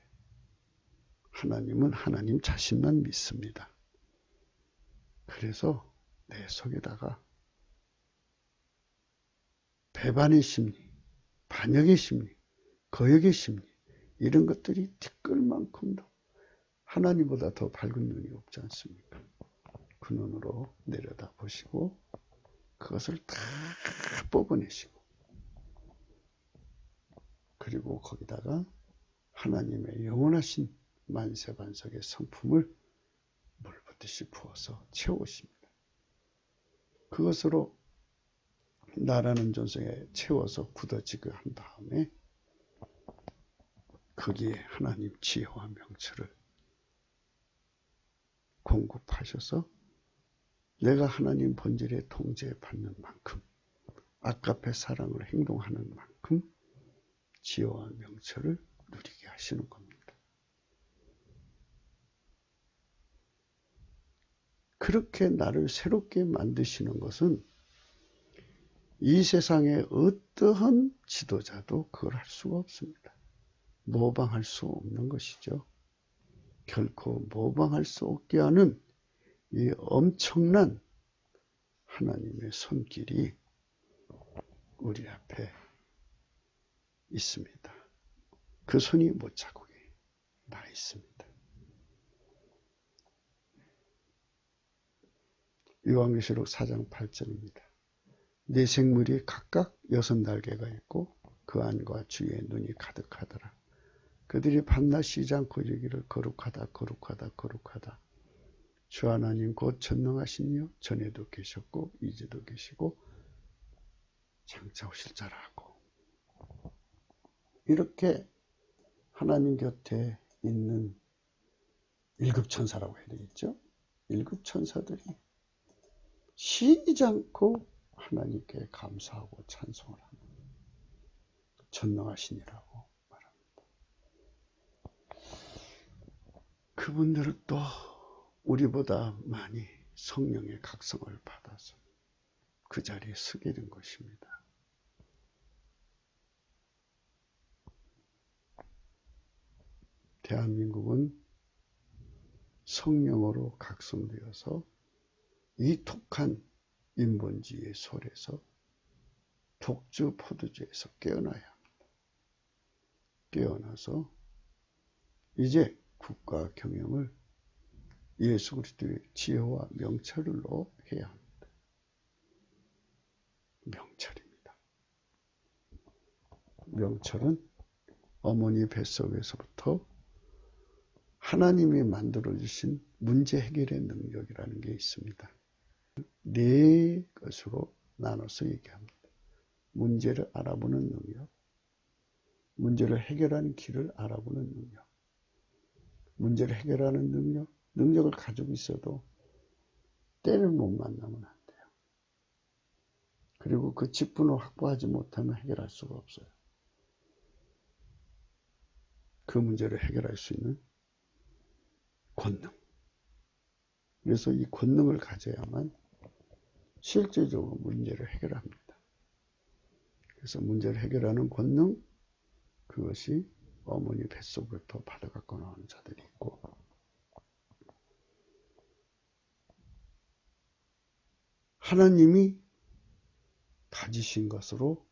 S1: 하나님은 하나님 자신만 믿습니다. 그래서 내 속에다가 배반의 심리, 반역의 심리, 거역의 심리, 이런 것들이 티끌만큼도 하나님보다 더 밝은 눈이 없지 않습니까? 그 눈으로 내려다 보시고 그것을 다 뽑아내시고, 그리고 거기다가 하나님의 영원하신 만세반석의 성품을 물 붓듯이 부어서 채우십니다. 그것으로 나라는 존속에 채워서 굳어지게 한 다음에 거기에 하나님 지혜와 명철을 공급하셔서 내가 하나님 본질의 통제받는 만큼, 아까페 사랑을 행동하는 만큼 지혜와 명철을 누리게 하시는 겁니다. 그렇게 나를 새롭게 만드시는 것은 이 세상의 어떠한 지도자도 그걸 할 수가 없습니다. 모방할 수 없는 것이죠. 결코 모방할 수 없게 하는 이 엄청난 하나님의 손길이 우리 앞에 있습니다. 그 손이 못자국에 나 있습니다. 요한계시록 4장 8절입니다. 네 생물이 각각 6날개가 있고 그 안과 주의 눈이 가득하더라. 그들이 밤낮 쉬지 않고 이르기를 거룩하다 거룩하다 거룩하다. 주 하나님 곧 전능하신 이여 전에도 계셨고 이제도 계시고 장차 오실 자라 하고, 이렇게 하나님 곁에 있는 1급 천사라고 해야 되겠죠. 1급 천사들이 쉬지 않고 하나님께 감사하고 찬송을 합니다. 전능하시니라고 말합니다. 그분들은 또 우리보다 많이 성령의 각성을 받아서 그 자리에 서게 된 것입니다. 대한민국은 성령으로 각성되어서 이 독한 인본주의의 솔에서 독주 포도주에서 깨어나야 합니다. 깨어나서 이제 국가 경영을 예수 그리스도의 지혜와 명철로 해야 합니다. 명철입니다. 명철은 어머니 뱃속에서부터 하나님이 만들어주신 문제 해결의 능력이라는 게 있습니다. 네 것으로 나눠서 얘기합니다. 문제를 알아보는 능력, 문제를 해결하는 길을 알아보는 능력, 문제를 해결하는 능력, 능력을 가지고 있어도 때를 못 만나면 안 돼요. 그리고 그 직분을 확보하지 못하면 해결할 수가 없어요. 그 문제를 해결할 수 있는 권능. 그래서 이 권능을 가져야만 실제적으로 문제를 해결합니다. 그래서 문제를 해결하는 권능, 그것이 어머니 뱃속부터 받아갖고 나오는 자들이 있고, 하나님이 가지신 것으로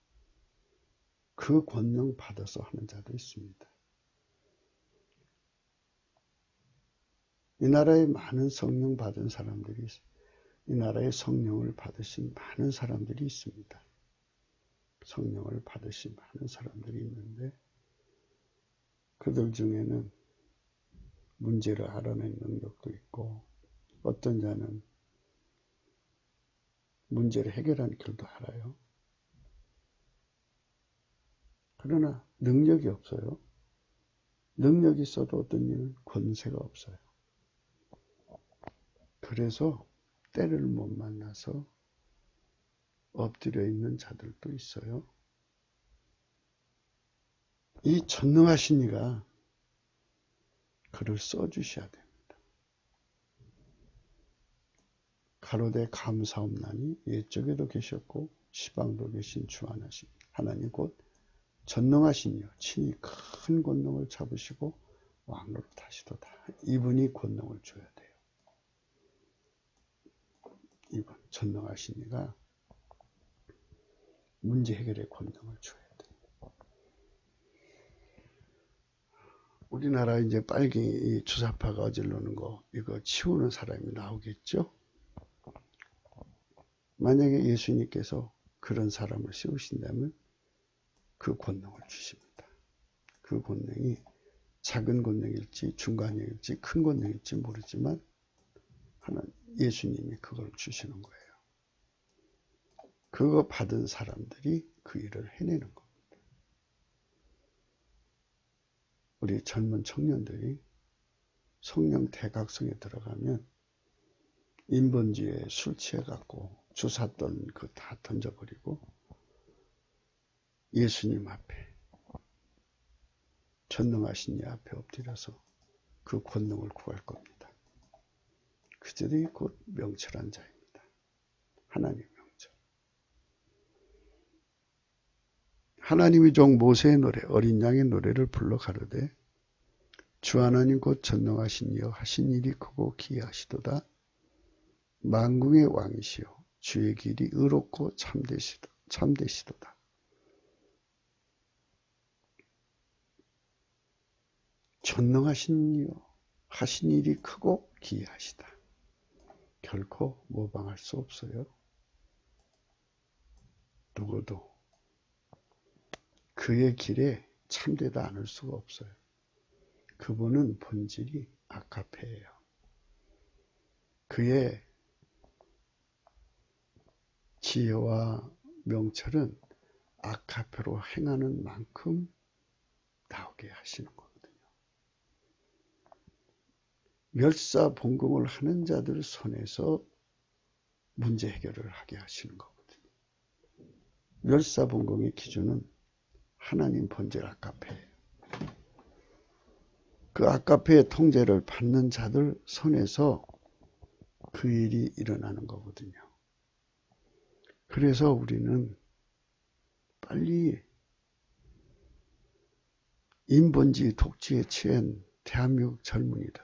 S1: 그 권능 받아서 하는 자도 있습니다. 이 나라에 많은 성령 받은 사람들이, 이 나라에 성령을 받으신 많은 사람들이 있습니다. 성령을 받으신 많은 사람들이 있는데 그들 중에는 문제를 알아낸 능력도 있고 어떤 자는 문제를 해결하는 길도 알아요. 그러나 능력이 없어요. 능력이 있어도 어떤 일은 권세가 없어요. 그래서 때를 못 만나서 엎드려 있는 자들도 있어요. 이 전능하신 이가 그를 써주셔야 됩니다. 가로되 감사옵나니 이쪽에도 계셨고 시방도 계신 주 하나님 곧 전능하신 이여 친히 큰 권능을 잡으시고 왕노릇 하시도다. 이분이 권능을 줘야 돼요. 이분 전능하신 이가 문제 해결의 권능을 줘야 돼요. 우리나라 이제 빨갱이 주사파가 어질러는 거 이거 치우는 사람이 나오겠죠? 만약에 예수님께서 그런 사람을 세우신다면 그 권능을 주십니다. 그 권능이 작은 권능일지 중간형일지 큰 권능일지 모르지만 예수님이 그걸 주시는 거예요. 그거 받은 사람들이 그 일을 해내는 겁니다. 우리 젊은 청년들이 성령 대각성에 들어가면 인본주의에 술 취해갖고 주사 던 그 다 던져버리고 예수님 앞에 전능하신 이 앞에 엎드려서 그 권능을 구할 겁니다. 그들이 곧 명철한 자입니다. 하나님 명철. 하나님의 종 모세의 노래 어린 양의 노래를 불러 가르되 주 하나님 곧 전능하신 이여 하신 일이 크고 기이하시도다. 만궁의 왕이시여 주의 길이 의롭고 참되시도다. 전능하신 이여 하신 일이 크고 기이하시다. 결코 모방할 수 없어요. 누구도 그의 길에 참되다 않을 수가 없어요. 그분은 본질이 아카페예요. 그의 지혜와 명철은 아카페로 행하는 만큼 나오게 하시는 거거든요. 멸사봉공을 하는 자들 손에서 문제 해결을 하게 하시는 거거든요. 멸사봉공의 기준은 하나님 본질 아카페예요. 그 아카페의 통제를 받는 자들 손에서 그 일이 일어나는 거거든요. 그래서 우리는 빨리 인본주의 독재에 취한 대한민국 젊은이들,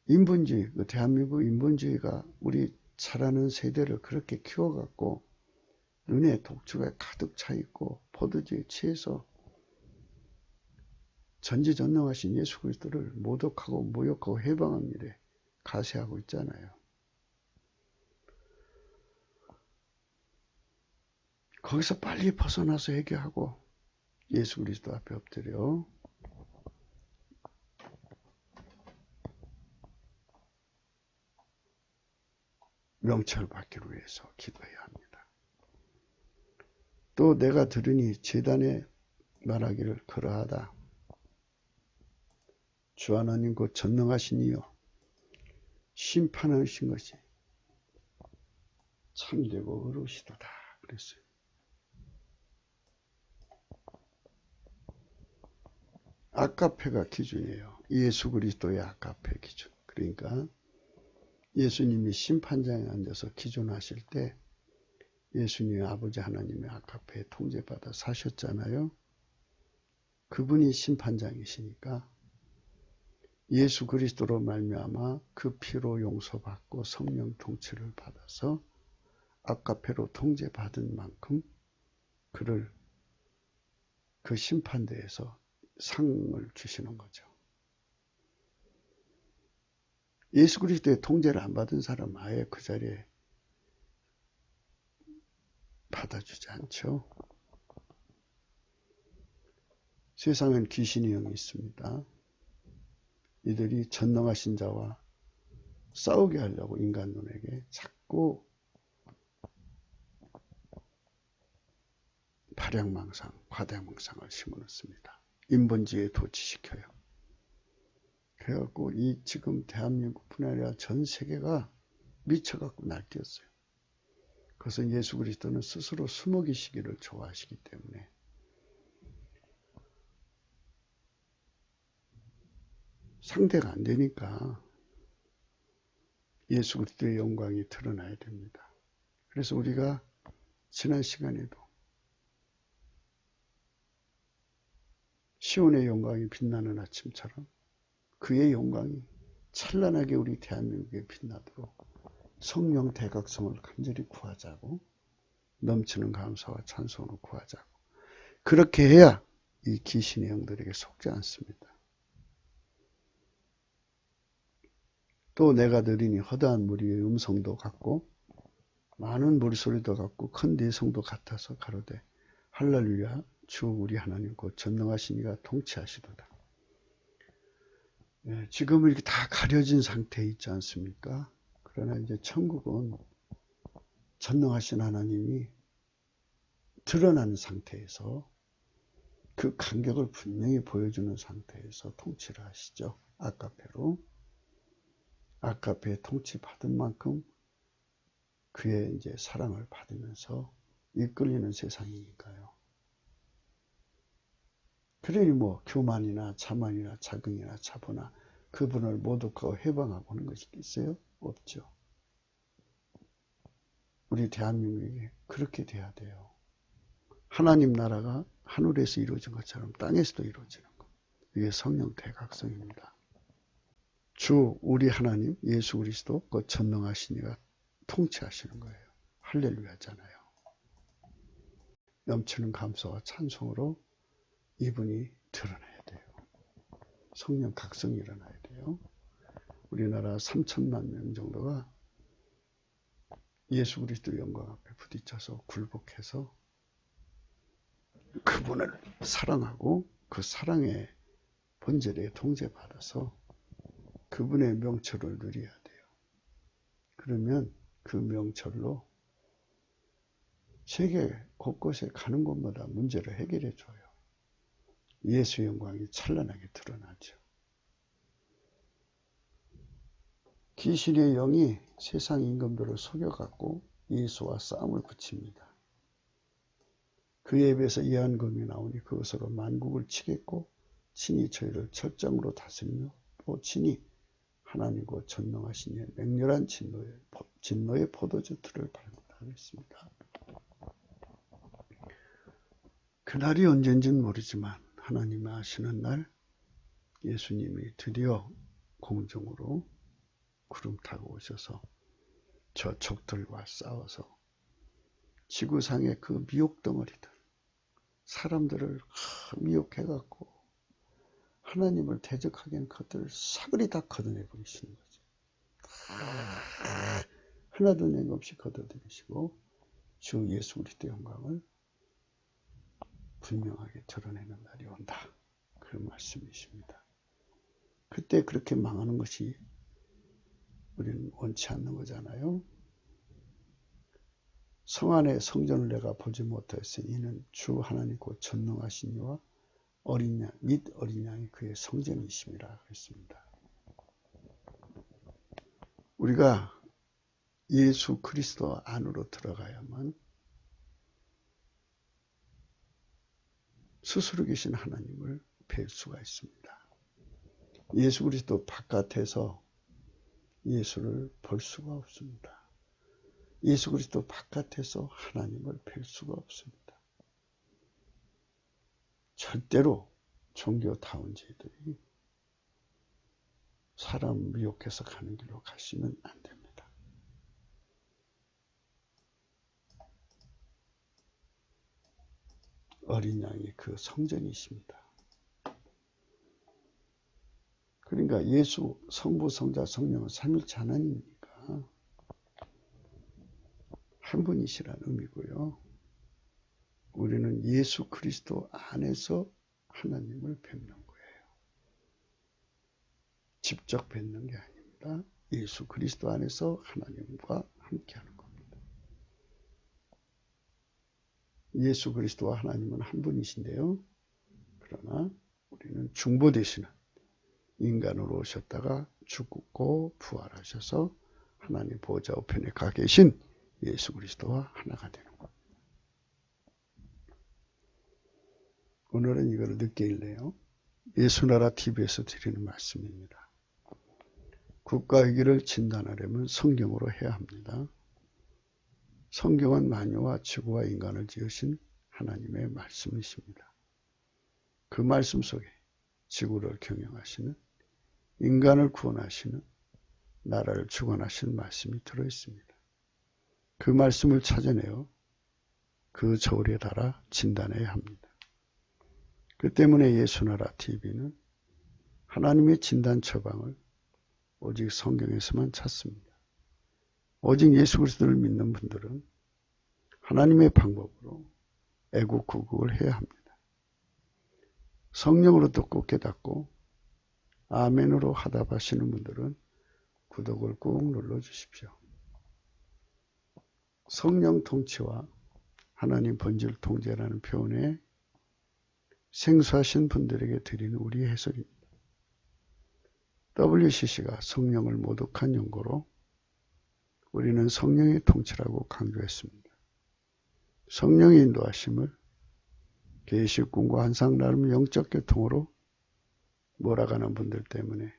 S1: 인본주의, 대한민국 인본주의가 우리 자라는 세대를 그렇게 키워갖고 눈에 독주가 가득 차 있고 포도주의에 취해서 전지전능하신 예수 그리스도를 모독하고 모욕하고 해방한 일에 가세하고 있잖아요. 거기서 빨리 벗어나서 회개하고 예수 그리스도 앞에 엎드려 명철 받기를 위해서 기도해야 합니다. 또 내가 들으니 제단에 말하기를 그러하다. 주 하나님 곧 전능하신 이여 심판하신 것이 참되고 의로우시도다 그랬어요. 아카페가 기준이에요. 예수 그리스도의 아카페 기준. 그러니까 예수님이 심판장에 앉아서 기준하실 때 예수님의 아버지 하나님의 아카페에 통제받아 사셨잖아요. 그분이 심판장이시니까 예수 그리스도로 말미암아 그 피로 용서받고 성령 통치를 받아서 아카페로 통제받은 만큼 그를 그 심판대에서 상을 주시는 거죠. 예수 그리스도의 통제를 안 받은 사람은 아예 그 자리에 받아주지 않죠. 세상엔 귀신의 영이 있습니다. 이들이 전능하신 자와 싸우게 하려고 인간 눈에게 자꾸 발양망상, 과대망상을 심어놓습니다. 인본주의에 도취시켜요. 그래갖고 이 지금 대한민국뿐 아니라 전 세계가 미쳐갖고 날뛰었어요. 그래서 예수 그리스도는 스스로 숨어 계시기를 좋아하시기 때문에 상대가 안 되니까 예수 그리스도의 영광이 드러나야 됩니다. 그래서 우리가 지난 시간에도 시온의 영광이 빛나는 아침처럼 그의 영광이 찬란하게 우리 대한민국에 빛나도록 성령 대각성을 간절히 구하자고, 넘치는 감사와 찬송을 구하자고. 그렇게 해야 이 귀신의 영들에게 속지 않습니다. 또 내가 들으니 허다한 무리의 음성도 같고 많은 물소리도 같고 큰 내성도 같아서 가로되 할렐루야 주 우리 하나님 곧 전능하신 이가 통치하시도다. 지금은 이렇게 다 가려진 상태에 있지 않습니까? 그러나 이제 천국은 전능하신 하나님이 드러나는 상태에서 그 간격을 분명히 보여주는 상태에서 통치를 하시죠. 아카페로. 아카페의 통치 받은 만큼 그의 이제 사랑을 받으면서 이끌리는 세상이니까요. 그러니 뭐 교만이나 자만이나 자긍이나 자보나 그분을 모독하고 해방하고 하는 것이 있어요? 없죠. 우리 대한민국이 그렇게 돼야 돼요. 하나님 나라가 하늘에서 이루어진 것처럼 땅에서도 이루어지는 것. 이게 성령 대각성입니다. 주 우리 하나님 예수 그리스도 그 전능하신 이가 통치하시는 거예요. 할렐루야잖아요. 넘치는 감사와 찬송으로 이분이 드러나야 돼요. 성령 각성이 일어나야 돼요. 우리나라 3천만 명 정도가 예수 그리스도 영광 앞에 부딪혀서 굴복해서 그분을 사랑하고 그 사랑의 본질에 통제받아서 그분의 명철을 누려야 돼요. 그러면 그 명철로 세계 곳곳에 가는 곳마다 문제를 해결해 줘요. 예수의 영광이 찬란하게 드러나죠. 귀신의 영이 세상 임금들을 속여갖고 예수와 싸움을 붙입니다. 그에 비해서 예한금이 나오니 그것으로 만국을 치겠고 친히 저희를 철장으로 다스리며 또 친히 하나님과 전능하신 이의 맹렬한 진노의 포도주 틀을 밟는다 그랬습니다. 그날이 언젠지는 모르지만 하나님이 아시는 날 예수님이 드디어 공중으로 구름 타고 오셔서 저 적들과 싸워서 지구상의 그 미혹덩어리들 사람들을 미혹해갖고 하나님을 대적하기엔 그것들을 사그리 다 걷어내 버리시는 거죠. 하나도 냉없이 걷어들이시고 주 예수 그리스도 영광을 분명하게 드러내는 날이 온다. 그런 말씀이십니다. 그때 그렇게 망하는 것이 우리는 원치 않는 거잖아요. 성 안에 성전을 내가 보지 못하였으니 이는 주 하나님 곧 전능하신 이와 어린 양 및 어린 양이 그의 성전이심이라 했습니다. 우리가 예수 그리스도 안으로 들어가야만 스스로 계신 하나님을 뵐 수가 있습니다. 예수 그리스도 바깥에서 예수를 볼 수가 없습니다. 예수 그리스도 바깥에서 하나님을 뵐 수가 없습니다. 절대로 종교다운 자들이 사람 미혹해서 가는 길로 가시면 안 됩니다. 어린 양이 그 성전이십니다. 그러니까 예수, 성부, 성자, 성령은 삼일체 하나님이니까 한 분이시라는 의미고요. 우리는 예수 그리스도 안에서 하나님을 뵙는 거예요. 직접 뵙는 게 아닙니다. 예수 그리스도 안에서 하나님과 함께하는 겁니다. 예수 그리스도와 하나님은 한 분이신데요. 그러나 우리는 중보되시는 인간으로 오셨다가 죽고 부활하셔서 하나님 보좌 우편에 가 계신 예수 그리스도와 하나가 되는 겁니다. 오늘은 이걸 늦게 읽네요. 예수나라 TV에서 드리는 말씀입니다. 국가위기를 진단하려면 성경으로 해야 합니다. 성경은 만유와 지구와 인간을 지으신 하나님의 말씀이십니다. 그 말씀 속에 지구를 경영하시는, 인간을 구원하시는, 나라를 주관하시는 말씀이 들어있습니다. 그 말씀을 찾아내어 그 저울에 달아 진단해야 합니다. 그 때문에 예수나라 TV는 하나님의 진단 처방을 오직 성경에서만 찾습니다. 오직 예수 그리스도를 믿는 분들은 하나님의 방법으로 애국구국을 해야 합니다. 성령으로 듣고 깨닫고 아멘으로 화답하시는 분들은 구독을 꾹 눌러주십시오. 성령 통치와 하나님 본질 통제라는 표현에 생소하신 분들에게 드리는 우리의 해석입니다. WCC가 성령을 모독한 용고로 우리는 성령의 통치라고 강조했습니다. 성령의 인도하심을 계시, 꿈과 환상, 나름 영적 교통으로 몰아가는 분들 때문에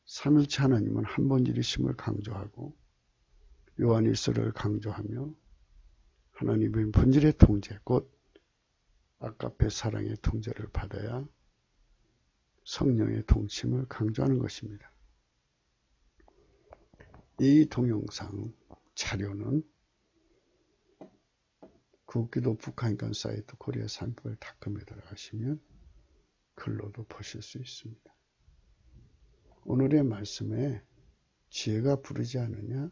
S1: 삼일체 하나님은 한 분이심을 강조하고 요한일서를 강조하며 하나님의 본질의 통제, 곧 아까페 사랑의 통제를 받아야 성령의 통침을 강조하는 것입니다. 이 동영상 자료는 국기도 북한인권 사이트 korea산불닷컴에 들어가시면 글로도 보실 수 있습니다. 오늘의 말씀에 지혜가 부르지 않느냐?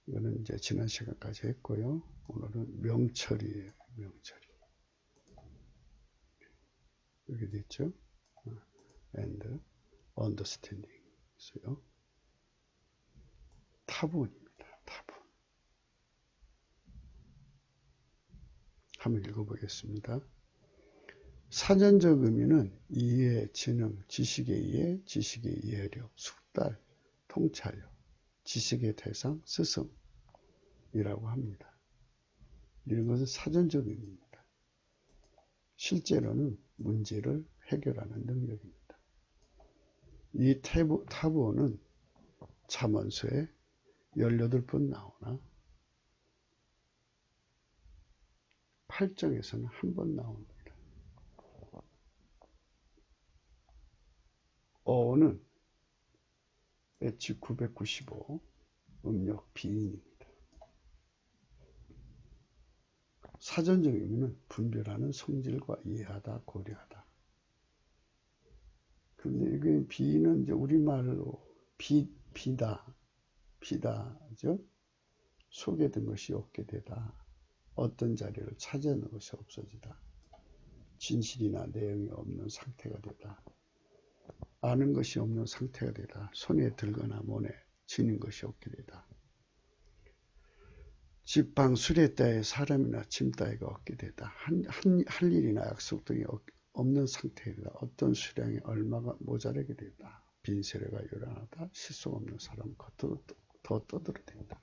S1: 이거는 이제 지난 시간까지 했고요. 오늘은 명철이에요. 명철이. 여기 됐죠? and understanding 있어요. 타분입니다. 타분. 한번 읽어보겠습니다. 사전적 의미는 이해, 지능, 지식의 이해, 지식의 이해력, 숙달, 통찰력, 지식의 대상, 스승이라고 합니다. 이런 것은 사전적 의미입니다. 실제로는 문제를 해결하는 능력입니다. 이 타부어는 잠언서에 18번 나오나 8장에서는 한 번 나옵니다. 어는 H 995 음력 비인입니다. 사전적 의미는 분별하는 성질과 이해하다, 고려하다. 근데 이게 비는 이제 우리말로 비다죠. 속에 든 것이 없게 되다. 어떤 자리를 차지하는 것이 없어지다. 진실이나 내용이 없는 상태가 되다. 아는 것이 없는 상태가 되다. 손에 들거나 몸에 지닌 것이 없게 되다. 집방 수레 따에 사람이나 짐 따위가 없게 되다. 할 일이나 약속 등이 없는 상태이다. 어떤 수량이 얼마가 모자라게 되다. 빈 세례가 요란하다. 실속 없는 사람 겉으로 더 떠들어댄다.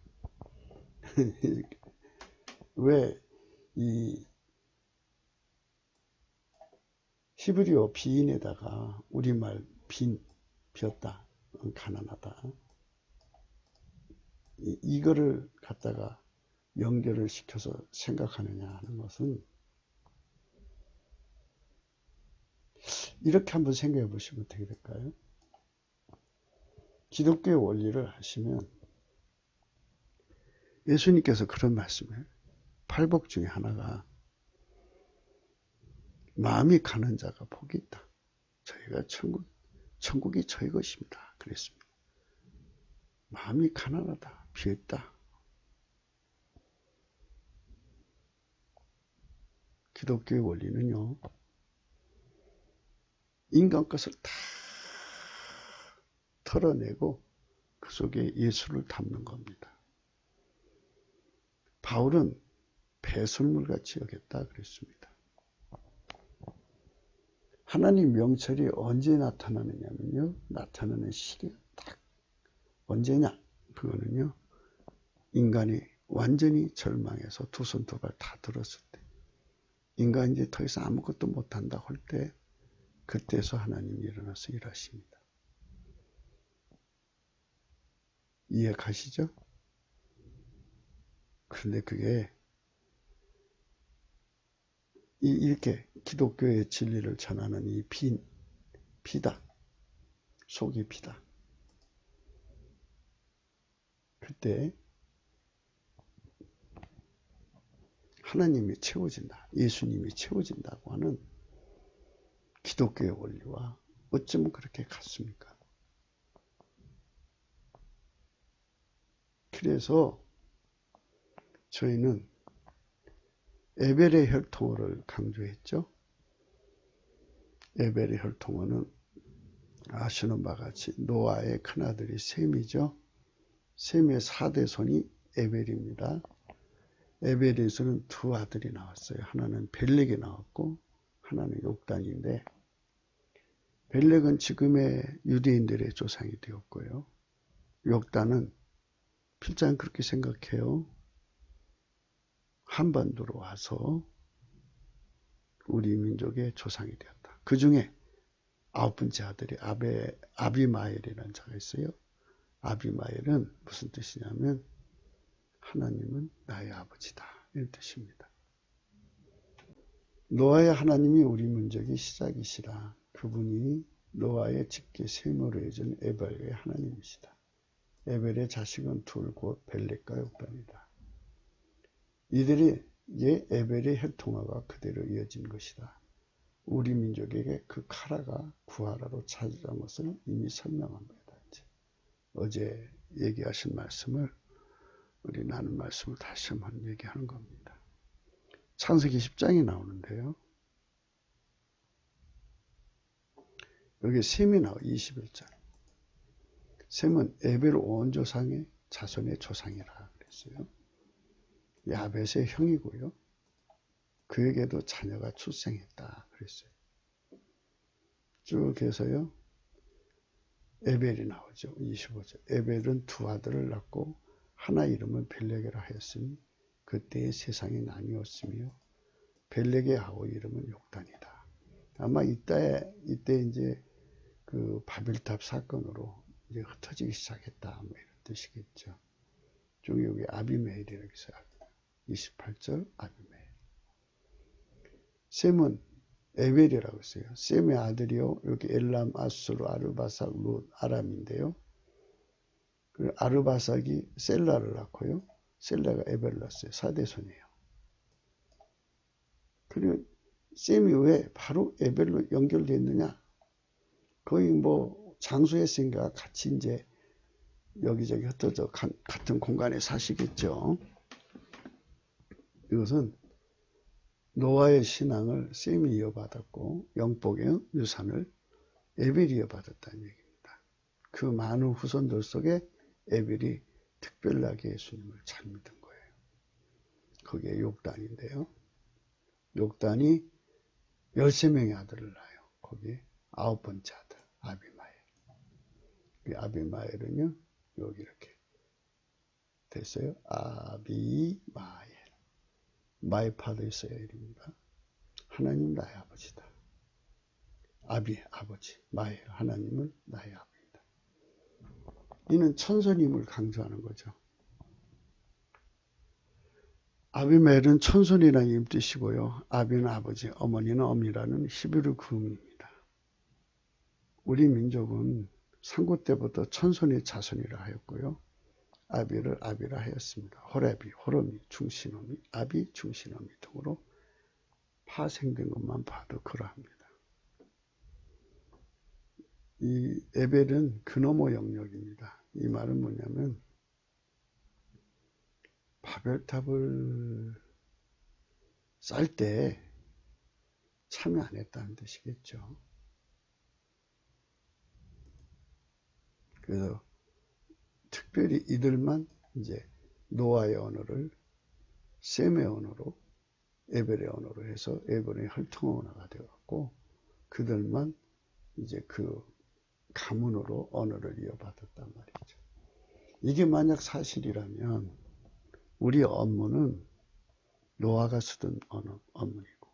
S1: 왜 이 히브리어 비인에다가 우리말 비었다, 가난하다. 이거를 갖다가 연결을 시켜서 생각하느냐 하는 것은 이렇게 한번 생각해 보시면 어떻게 될까요? 기독교의 원리를 하시면 예수님께서 그런 말씀을 팔복 중에 하나가 마음이 가는 자가 복이 있다. 저희가 천국이 저희 것입니다. 그랬습니다. 마음이 가난하다. 비었다. 기독교의 원리는요. 인간 것을 다 털어내고 그 속에 예수를 담는 겁니다. 바울은 배설물같이 여겼다 그랬습니다. 하나님 명철이 언제 나타나느냐면요. 나타나는 시기가 딱 언제냐? 그거는요. 인간이 완전히 절망해서 두 손 두 발 다 들었을 때, 인간이 이제 더 이상 아무것도 못한다 할 때, 그때서 하나님이 일어나서 일하십니다. 이해 가시죠? 그런데 그게 이렇게 기독교의 진리를 전하는 이 피다. 속이 피다. 그때 하나님이 채워진다. 예수님이 채워진다고 하는 기독교의 원리와 어쩌면 그렇게 같습니까? 그래서 저희는 에벨의 혈통어를 강조했죠. 에벨의 혈통어는 아시는 바와 같이 노아의 큰아들이 셈이죠. 셈의 4대 손이 에벨입니다. 에벨에서는 두 아들이 나왔어요. 하나는 벨렉이 나왔고 하나는 욕단인데, 벨렉은 지금의 유대인들의 조상이 되었고요. 욕단은 필자는 그렇게 생각해요. 한반도로 와서 우리 민족의 조상이 되었다. 그 중에 9번째 아들이 아비마엘이라는 자가 있어요. 아비마엘은 무슨 뜻이냐면 하나님은 나의 아버지다, 이런 뜻입니다. 노아의 하나님이 우리 민족의 시작이시라. 그분이 노아의 직계 셈으로 해준 에벨의 하나님이시다. 에벨의 자식은 둘, 곧 벨렉과 욕단이다. 이들이 에벨의 혈통화가 그대로 이어진 것이다. 우리 민족에게 그 카라가 구하라로 찾아온 것을 이미 설명한 거다. 어제 얘기하신 말씀을 우리 나눈 말씀을 다시 한번 얘기하는 겁니다. 창세기 10장이 나오는데요. 여기 셈이 나와 21장. 셈은 에벨 온 조상의 자손의 조상이라 그랬어요. 야벳의 형이고요. 그에게도 자녀가 출생했다 그랬어요. 쭉 해서요. 에벨이 나오죠. 25절. 에벨은 두 아들을 낳고 하나 이름은 벨렉이라 하였으니 그때의 세상이 나뉘었으며 벨렉의 아우 이름은 욕단이다. 아마 이때 이제 그 바벨탑 사건으로 이제 흩어지기 시작했다, 뭐 이런 뜻이겠죠. 좀 여기 아비메일이라고 있어요. 28절 아비메일. 셈은 에벨이라고 했어요. 셈의 아들이요. 여기 엘람, 아수르, 아르바삭, 룻, 아람인데요. 그 아르바삭이 셀라를 낳고요. 셀라가 에벨을 낳았어요. 4대 손이에요. 그리고 셈이 왜 바로 에벨로 연결되어 거의 뭐 장수했으니까 같이 이제 여기저기 흩어져 같은 공간에 사시겠죠. 이것은 노아의 신앙을 셈이 이어받았고 영복의 유산을 에벨이 이어받았다는 얘기입니다. 그 많은 후손들 속에 에벨이 특별하게 예수님을 잘 믿은 거예요. 그게 욕단인데요. 욕단이 13명의 아들을 낳아요. 거기 9번째 아들 아비마엘. 이 아비마엘은요. 여기 이렇게 됐어요. 아비마엘. My father Israel입니다. 하나님 나의 아버지다. 아버지. 마엘 하나님은 나의 아버지다. 이는 천손임을 강조하는 거죠. 아비멜은 천손이라는 뜻이고요. 아비는 아버지, 어머니는 어미라는 히브리 구음입니다. 우리 민족은 상고 때부터 천손의 자손이라 하였고요. 아비를 아비라 하였습니다. 호레비, 호르미, 중신어미, 아비, 중신어미 등으로 파생된 것만 봐도 그러합니다. 이 에벨은 그너머 영역입니다. 이 말은 뭐냐면 바벨탑을 쌀 때 참여 안 했다는 뜻이겠죠. 그래서 특별히 이들만 이제 노아의 언어를 셈의 언어로 에벨의 언어로 해서 에벨의 혈통 언어가 되었고 그들만 이제 그 가문으로 언어를 이어받았단 말이죠. 이게 만약 사실이라면 우리 언문은 노아가 쓰던 언문이고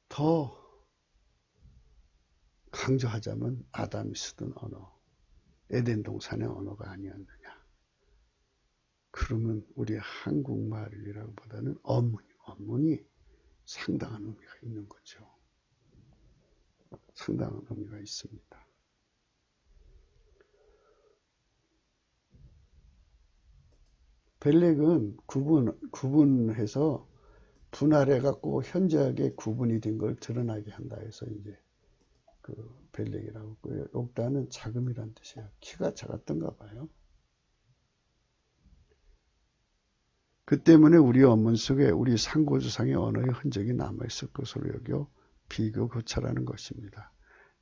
S1: 더 강조하자면 아담이 쓰던 언어, 에덴 동산의 언어가 아니었느냐. 그러면 우리 한국말이라고 보다는 언문이 상당한 의미가 있는 거죠. 상당한 의미가 있습니다. 벨렉은 구분해서 분할해갖고 현저하게 구분이 된 걸 드러나게 한다 해서 이제 그 벨렉이라고 했고요. 옥다는 자금이란 뜻이에요. 키가 작았던가 봐요. 그 때문에 우리 언문 속에 우리 상고조상의 언어의 흔적이 남아있을 것으로 여겨 비교 교차라는 것입니다.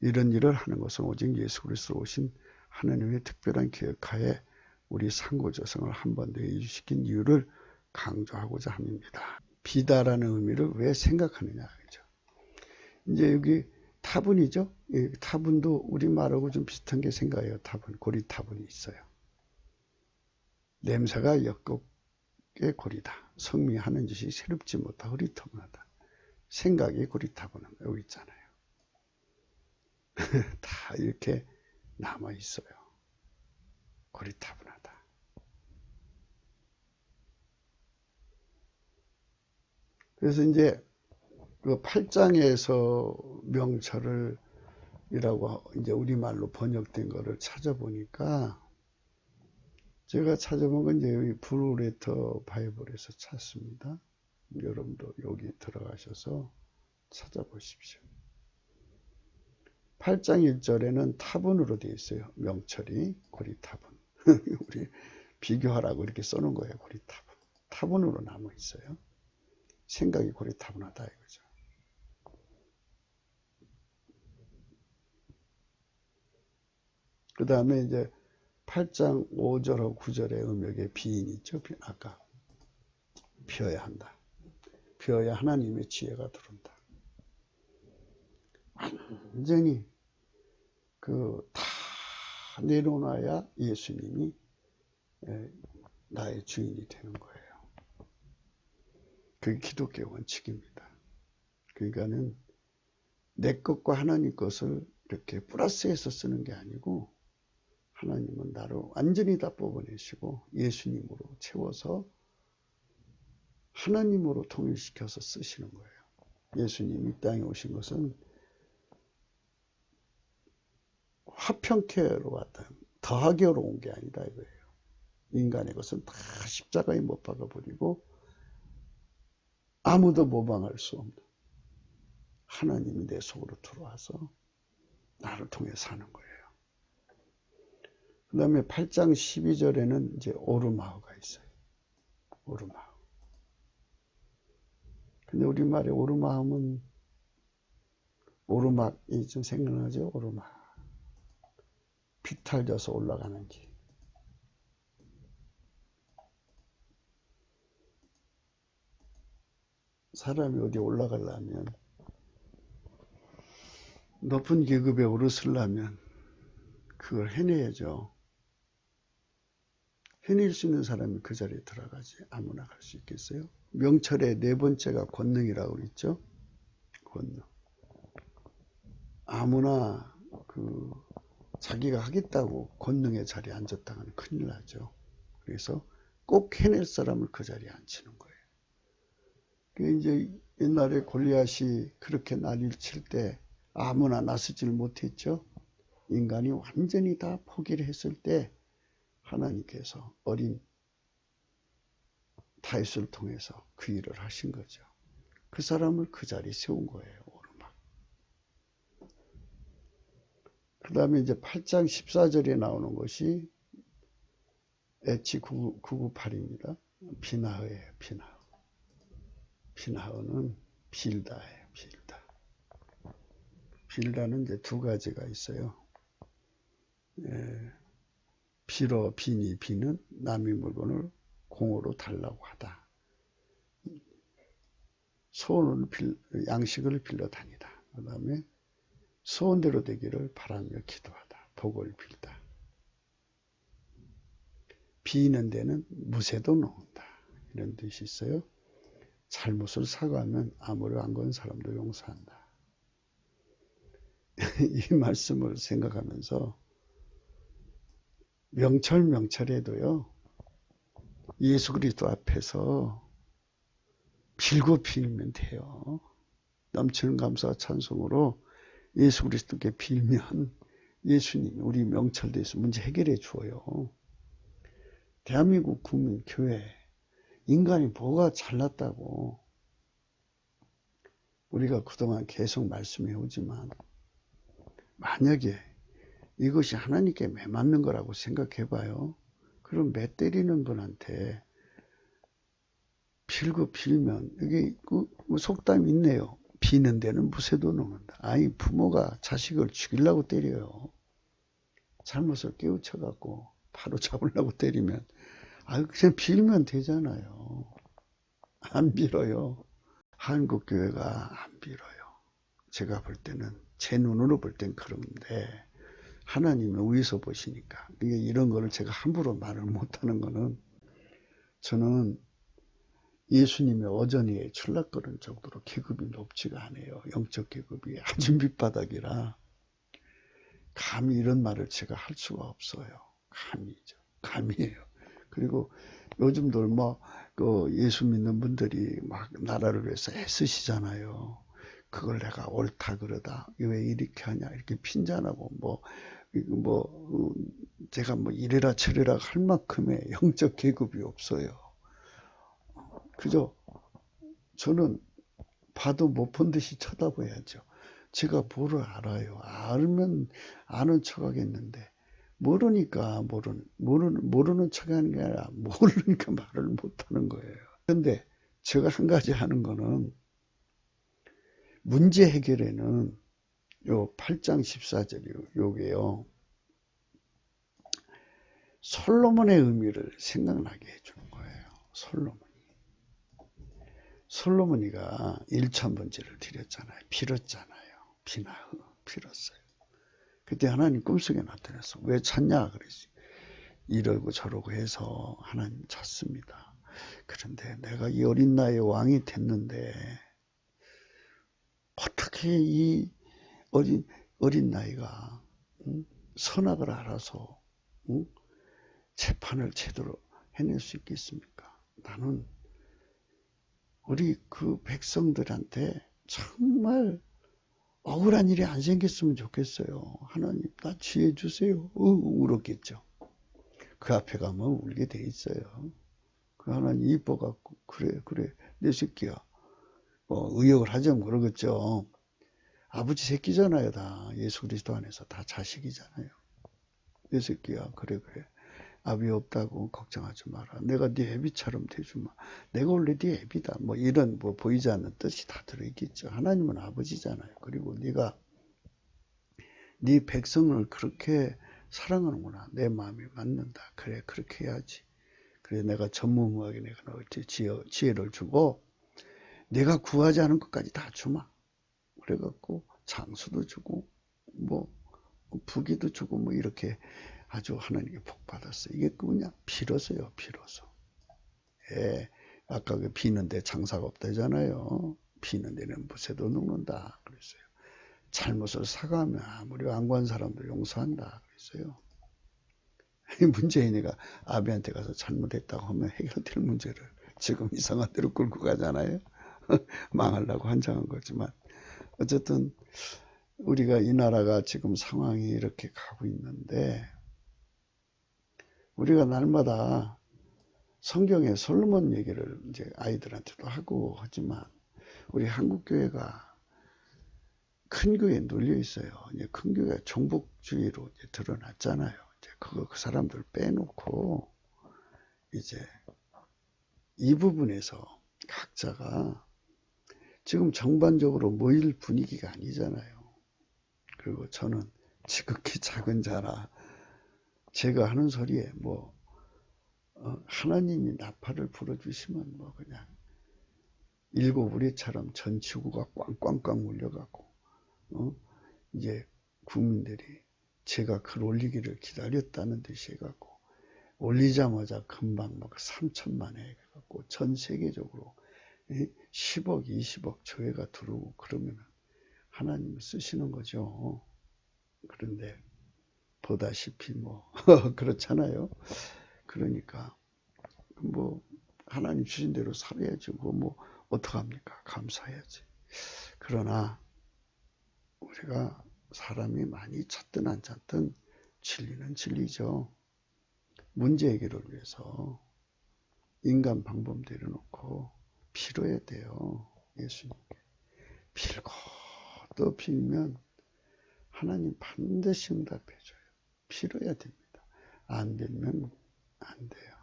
S1: 이런 일을 하는 것은 오직 예수 그리스도로 오신 하나님의 특별한 계획하에 우리 상고조상을 한 번 더 이주시킨 이유를 강조하고자 합니다. 비다라는 의미를 왜 생각하느냐. 그죠? 이제 여기 타분이죠. 타분도 우리말하고 좀 비슷한 게 생각해요. 타분, 고리타분이 있어요. 냄새가 역겹게 고리다. 성미하는 짓이 새롭지 못하 고리타분하다. 생각이 고리타분한 거 여기 있잖아요. 다 이렇게 남아 있어요. 고리타분하다. 그래서 이제 그 8장에서 명철을 이라고 이제 우리말로 번역된 거를 찾아보니까 제가 찾아본 건 이제 여기 브루레터 바이블에서 찾습니다. 여러분도 여기 들어가셔서 찾아보십시오. 8장 1절에는 타분으로 되어 있어요. 명철이 고리타분. 우리 비교하라고 이렇게 써놓은 거예요. 고리타분. 타분으로 남아 있어요. 생각이 고리타분하다 이거죠. 그 다음에 이제 8장 5절하고 9절의 음역의 비인이 있죠. 아까 비어야 한다. 비어야 하나님의 지혜가 들어온다. 완전히 다 내려놔야 예수님이 나의 주인이 되는 거예요. 그게 기독교의 원칙입니다. 그러니까는 내 것과 하나님 것을 이렇게 플러스해서 쓰는 게 아니고 하나님은 나를 완전히 다 뽑아내시고 예수님으로 채워서 하나님으로 통일시켜서 쓰시는 거예요. 예수님이 이 땅에 오신 것은 화평케로 왔다. 더하게로 온 게 아니다 이거예요. 인간의 것은 다 십자가에 못 박아버리고 아무도 모방할 수 없는 하나님이 내 속으로 들어와서 나를 통해 사는 거예요. 그 다음에 8장 12절에는 이제 오르마흐가 있어요. 오르마흐. 근데 우리말에 오르마흐는 오르막이 좀 생각나죠? 오르막. 비탈져서 올라가는 길. 사람이 어디 올라가려면 높은 계급에 오르려면 그걸 해내야죠. 해낼 수 있는 사람이 그 자리에 들어가지 아무나 갈 수 있겠어요? 명철의 네 번째가 권능이라고 그랬죠. 권능. 아무나 자기가 하겠다고 권능의 자리에 앉았다가는 큰일 나죠. 그래서 꼭 해낼 사람을 그 자리에 앉히는 거예요. 이제 옛날에 골리앗이 그렇게 난리를 칠 때 아무나 나서지를 못했죠. 인간이 완전히 다 포기를 했을 때 하나님께서 어린 다윗을 통해서 그 일을 하신 거죠. 그 사람을 그 자리에 세운 거예요. 오르막. 그 다음에 이제 8장 14절에 나오는 것이 엣지 998입니다. 비나흐예요. 비나흐. 비나흐는 빌다예요. 빌다. 빌다는 이제 두 가지가 있어요. 빌어 비니 비는 남의 물건을 공으로 달라고 하다. 양식을 빌러 다니다. 그 다음에 소원대로 되기를 바라며 기도하다. 복을 빌다. 비는 데는 무쇠도 놓는다. 이런 뜻이 있어요. 잘못을 사과하면 아무리 안 건 사람도 용서한다. 이 말씀을 생각하면서 명철에도요. 예수 그리스도 앞에서 빌고 빌면 돼요. 넘치는 감사와 찬송으로 예수 그리스도께 빌면 예수님이 우리 명철대에서 문제 해결해 주어요. 대한민국 국민 교회 인간이 뭐가 잘났다고 우리가 그동안 계속 말씀해 오지만 만약에 이것이 하나님께 매 맞는 거라고 생각해 봐요. 그럼 매 때리는 분한테 빌고 빌면 이게 속담이 있네요. 비는 데는 무쇠도 놓는다. 아니 부모가 자식을 죽이려고 때려요. 잘못을 깨우쳐갖고 바로 잡으려고 때리면 그냥 빌면 되잖아요. 안 빌어요. 한국교회가 안 빌어요. 제가 볼 때는 제 눈으로 볼 땐 그런데 하나님은 위에서 보시니까 이런 거를 제가 함부로 말을 못하는 거는 저는 예수님의 어전이에 출락거는 정도로 계급이 높지가 않아요. 영적 계급이 아주 밑바닥이라 감히 이런 말을 제가 할 수가 없어요. 감이죠. 감이에요. 그리고 요즘들 예수 믿는 분들이 막 나라를 위해서 애쓰시잖아요. 그걸 내가 옳다 그러다 왜 이렇게 하냐 이렇게 핀잔하고 제가 이래라 저래라 할 만큼의 영적 계급이 없어요. 그저 저는 봐도 못 본 듯이 쳐다봐야죠. 제가 뭐를 알아요. 알면 아는 척 하겠는데 모르니까 모르는 척 하는 게 아니라 모르니까 말을 못하는 거예요. 그런데 제가 한 가지 하는 거는 문제 해결에는 요 8장 14절 요게요. 솔로몬의 의미를 생각나게 해주는 거예요. 솔로몬이가 1,000번째를 드렸잖아요. 빌었잖아요. 빌었어요. 그때 하나님 꿈속에 나타나서 왜 찾냐 그랬어요. 이러고 저러고 해서 하나님 찾습니다. 그런데 내가 이 어린 나이에 왕이 됐는데 어떻게 이 어린 나이가 선악을 알아서 재판을 제대로 해낼 수 있겠습니까? 나는 우리 그 백성들한테 정말 억울한 일이 안 생겼으면 좋겠어요. 하나님 나 지혜 주세요. 울었겠죠. 그 앞에 가면 울게 돼 있어요. 그 하나님 이뻐갖고 그래 내 새끼야. 의역을 하자면 그러겠죠. 아버지 새끼잖아요. 다 예수 그리스도 안에서 다 자식이잖아요. 내 새끼야 그래 아비 없다고 걱정하지 마라. 내가 네 애비처럼 돼주마. 내가 원래 네 애비다. 이런 보이지 않는 뜻이 다 들어있겠죠. 하나님은 아버지잖아요. 그리고 네가 네 백성을 그렇게 사랑하는구나. 내 마음이 맞는다. 그래 그렇게 해야지. 그래 내가 전무후무하게 내가 너한테 지혜를 주고 내가 구하지 않은 것까지 다 주마. 그래갖고 장수도 주고 부기도 주고 이렇게 아주 하나님께 복 받았어요. 이게 그냥 빌어서요. 아까 그 비는데 장사가 없다잖아요. 비는 데는 무쇠도 녹는다 그랬어요. 잘못을 사과하면 아무리 완고한 사람도 용서한다 그랬어요. 문재인이가 아비한테 가서 잘못했다고 하면 해결될 문제를 지금 이상한 대로 끌고 가잖아요. 망하려고 환장한 거지만 어쨌든 우리가 이 나라가 지금 상황이 이렇게 가고 있는데 우리가 날마다 성경의 솔로몬 얘기를 이제 아이들한테도 하고 하지만 우리 한국교회가 큰 교회에 눌려 있어요. 이제 큰 교회가 종북주의로 이제 드러났잖아요. 이제 그 사람들 빼놓고 이제 이 부분에서 각자가 지금 정반적으로 모일 분위기가 아니잖아요. 그리고 저는 지극히 작은 자라 제가 하는 소리에 하나님이 나팔을 불어주시면 그냥 일곱 우리처럼 전 지구가 꽝꽝꽝 울려가고 이제 국민들이 제가 글 올리기를 기다렸다는 듯이 해갖고 올리자마자 금방 3천만 회 해갖고 전 세계적으로 10억, 20억 조회가 들어오고 그러면 하나님이 쓰시는 거죠. 그런데 보다시피 그렇잖아요. 그러니까 하나님 주신 대로 살아야지 어떡합니까? 감사해야지. 그러나 우리가 사람이 많이 찾든 안 찾든 진리는 진리죠. 문제 해결을 위해서 인간 방법 내려놓고 빌어야 돼요. 예수님께. 빌고 또 빌면 하나님 반드시 응답해줘요. 빌어야 됩니다. 안 빌면 안 돼요.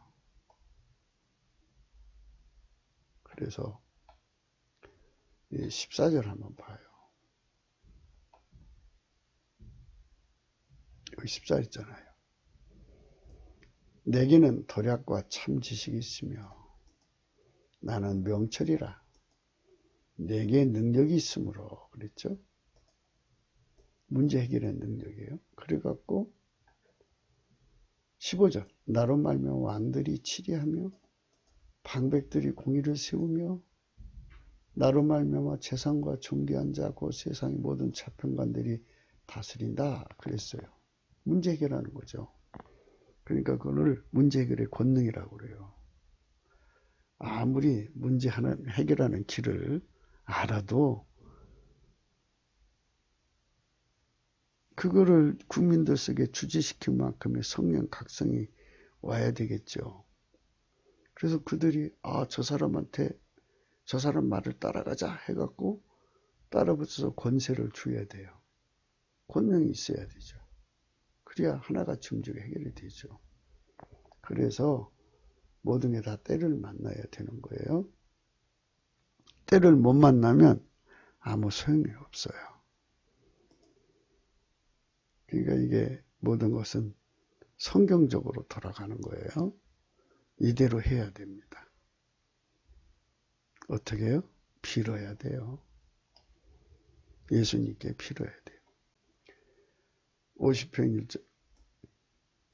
S1: 그래서 14절 한번 봐요. 여기 14절 있잖아요. 내게는 도략과 참 지식이 있으며 나는 명철이라. 내게 능력이 있으므로 그랬죠. 문제 해결의 능력이에요. 그래갖고 15절 나로 말미암아 왕들이 치리하며 방백들이 공의를 세우며 나로 말미암아 재상과 존귀한 자 곧 세상의 모든 자평관들이 다스린다 그랬어요. 문제 해결하는 거죠. 그러니까 그걸 문제 해결의 권능이라고 그래요. 아무리 문제 해결하는 길을 알아도 그거를 국민들 속에 주지시킬 만큼의 성령 각성이 와야 되겠죠. 그래서 그들이 저 사람한테 저 사람 말을 따라가자 해갖고 따라붙어서 권세를 줘야 돼요. 권능이 있어야 되죠. 그래야 하나같이 움직여 해결이 되죠. 그래서 모든 게 다 때를 만나야 되는 거예요. 때를 못 만나면 아무 소용이 없어요. 그러니까 이게 모든 것은 성경적으로 돌아가는 거예요. 이대로 해야 됩니다. 어떻게 해요? 빌어야 돼요. 예수님께 빌어야 돼요. 50편 1절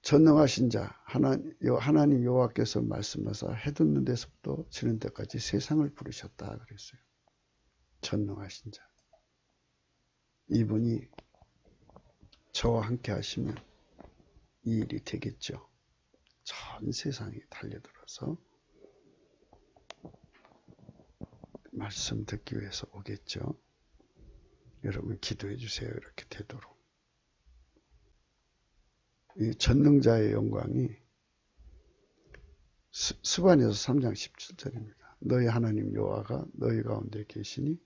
S1: 전능하신 자 하나님 여호와께서 말씀하사 해 돋는 데서부터 지는 때까지 세상을 부르셨다 그랬어요. 전능하신 자. 이분이 저와 함께 하시면 이 일이 되겠죠. 전 세상이 달려들어서 말씀 듣기 위해서 오겠죠. 여러분 기도해 주세요. 이렇게 되도록. 이 전능자의 영광이 스바냐서 3장 17절입니다. 너희 하나님 여호와가 너희 가운데 계시니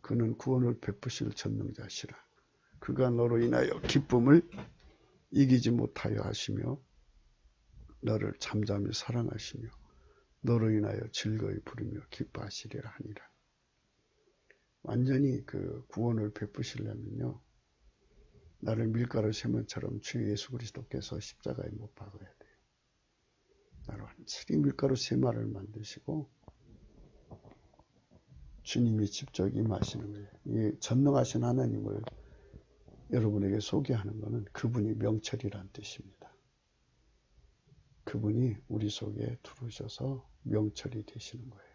S1: 그는 구원을 베푸실 전능자시라. 그가 너로 인하여 기쁨을 이기지 못하여 하시며 너를 잠잠히 사랑하시며 너로 인하여 즐거이 부르며 기뻐하시리라 하니라. 완전히 그 구원을 베푸시려면요. 나를 밀가루 세면처럼 주 예수 그리스도께서 십자가에 못 박아야 돼요. 나를 완전히 밀가루 세마를 만드시고 주님이 직접 임하시는 거예요. 이 전능하신 하나님을 여러분에게 소개하는 것은 그분이 명철이란 뜻입니다. 그분이 우리 속에 들어오셔서 명철이 되시는 거예요.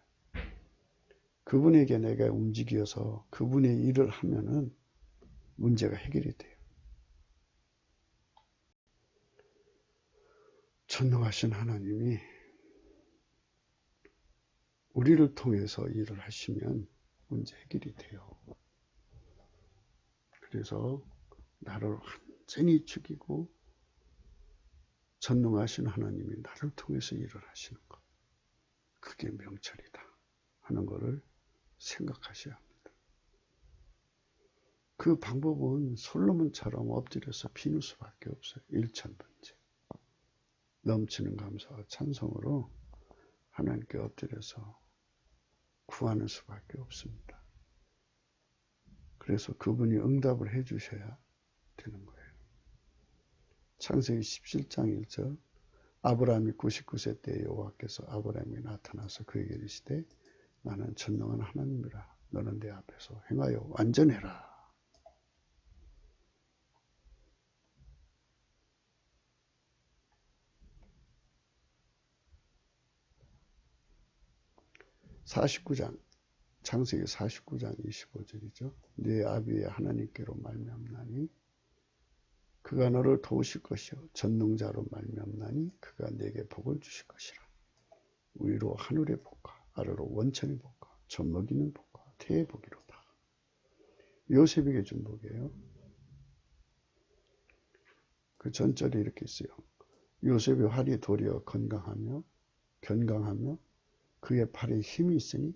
S1: 그분에게 내가 움직여서 그분의 일을 하면은 문제가 해결이 돼요. 전능하신 하나님이 우리를 통해서 일을 하시면 문제 해결이 돼요. 그래서 나를 완전히 죽이고 전능하신 하나님이 나를 통해서 일을 하시는 것. 그게 명철이다 하는 것을 생각하셔야 합니다. 그 방법은 솔로몬처럼 엎드려서 비는 수밖에 없어요. 일천번째. 넘치는 감사와 찬송으로 하나님께 엎드려서 구하는 수밖에 없습니다. 그래서 그분이 응답을 해 주셔야 되는 거예요. 창세기 17장 1절 아브라함이 99세 때 여호와께서 아브라함에게 나타나서 그에게 이르시되 나는 전능한 하나님이라 너는 내 앞에서 행하여 완전해라. 창세기 49장 25절이죠. 네 아비의 하나님께로 말미암나니 그가 너를 도우실 것이요 전능자로 말미암나니 그가 내게 복을 주실 것이라. 위로 하늘의 복과 아래로 원천의 복과 젖 먹이는 복과 태의 복이로다. 요셉에게 준 복이에요. 그 전절에 이렇게 있어요. 요셉의 활이 도리어 건강하며 그의 팔에 힘이 있으니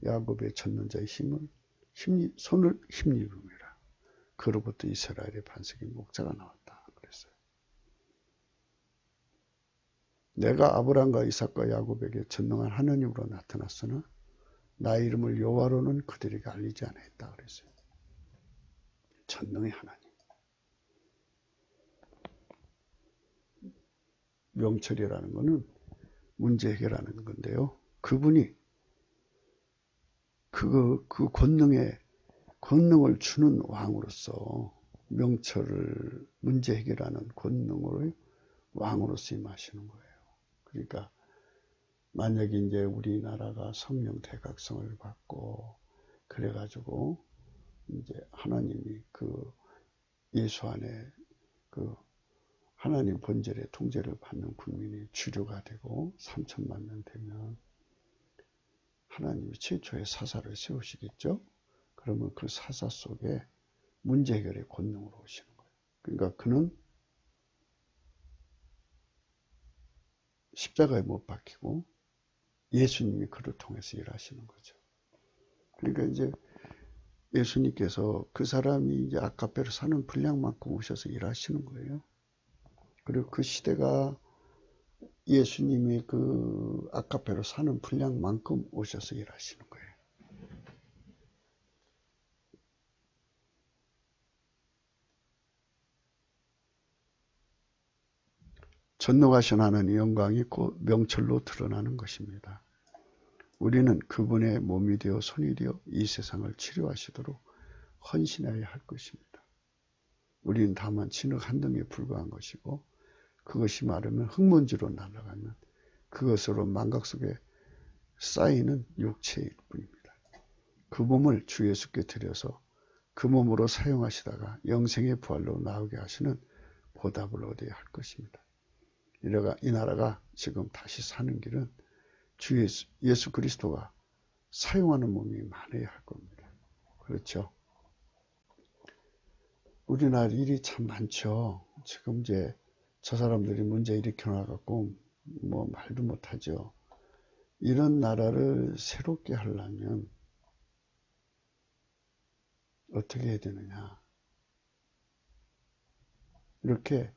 S1: 야곱의 전능자의 손을 힘입음이라. 그로부터 이스라엘의 반석의 목자가 나왔다. 그랬어요. 내가 아브라함과 이삭과 야곱에게 전능한 하나님으로 나타났으나 나의 이름을 여호와로는 그들에게 알리지 않았다. 그랬어요. 전능의 하나님. 명철이라는 것은 문제 해결하는 건데요. 그분이 그 권능을 주는 왕으로서 명철을 문제 해결하는 권능을 왕으로서 임하시는 거예요. 그러니까 만약에 이제 우리나라가 성령 대각성을 받고 그래가지고 이제 하나님이 그 예수 안에 그 하나님 본절의 통제를 받는 국민이 주류가 되고 3천만 명 되면 하나님이 최초의 사사를 세우시겠죠. 그러면 그 사사 속에 문제 해결의 권능으로 오시는 거예요. 그러니까 그는 십자가에 못 박히고 예수님이 그를 통해서 일하시는 거죠. 그러니까 이제 예수님께서 그 사람이 이제 아카페로 사는 분량만큼 오셔서 일하시는 거예요. 그리고 그 시대가 예수님이 그 아카페로 사는 분량만큼 오셔서 일하시는 거예요. 전능하신 하나님의 영광이 곧 명철로 드러나는 것입니다. 우리는 그분의 몸이 되어 손이 되어 이 세상을 치료하시도록 헌신해야 할 것입니다. 우리는 다만 진흙 한 덩이에 불과한 것이고 그것이 마르면 흙먼지로 날아가면 그것으로 망각 속에 쌓이는 육체일 뿐입니다. 그 몸을 주 예수께 드려서 그 몸으로 사용하시다가 영생의 부활로 나오게 하시는 보답을 얻어야 할 것입니다. 이 나라가 지금 다시 사는 길은 주 예수 그리스도가 사용하는 몸이 많아야 할 겁니다. 그렇죠? 우리나라 일이 참 많죠. 지금 이제 저 사람들이 문제 일으켜 놔갖고 뭐 말도 못하죠. 이런 나라를 새롭게 하려면 어떻게 해야 되느냐. 이렇게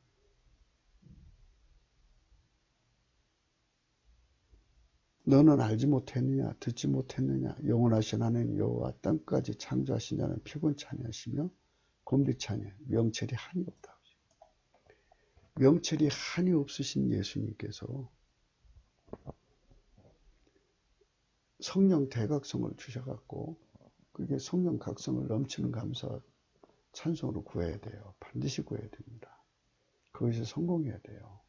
S1: 너는 알지 못했느냐 듣지 못했느냐 영원하신 하나님 여호와 땅까지 창조하신 자는 피곤치 아니하시며 곤비치 아니하며 명철이 한이 없다. 명철이 한이 없으신 예수님께서 성령 대각성을 주셔갖고 그게 성령 각성을 넘치는 감사 찬송으로 구해야 돼요. 반드시 구해야 됩니다. 그것이 성공해야 돼요.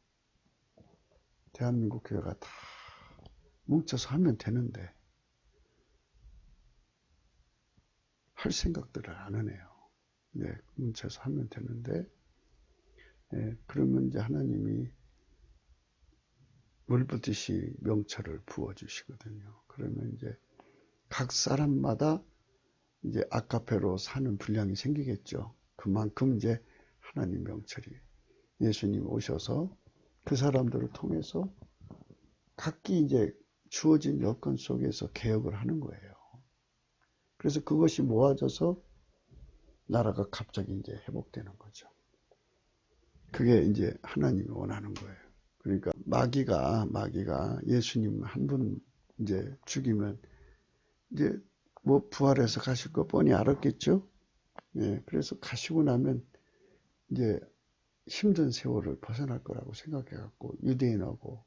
S1: 대한민국 교회가 다 뭉쳐서 하면 되는데 할 생각들을 안 하네요. 네, 뭉쳐서 하면 되는데 그러면 이제 하나님이 물붓듯이 명철을 부어주시거든요. 그러면 이제 각 사람마다 이제 아카페로 사는 분량이 생기겠죠. 그만큼 이제 하나님 명철이 예수님 오셔서 그 사람들을 통해서 각기 이제 주어진 여건 속에서 개혁을 하는 거예요. 그래서 그것이 모아져서 나라가 갑자기 이제 회복되는 거죠. 그게 이제 하나님이 원하는 거예요. 그러니까 마귀가 예수님 한 분 이제 죽이면 이제 뭐 부활해서 가실 거 뻔히 알았겠죠. 예, 그래서 가시고 나면 이제 힘든 세월을 벗어날 거라고 생각해갖고 유대인하고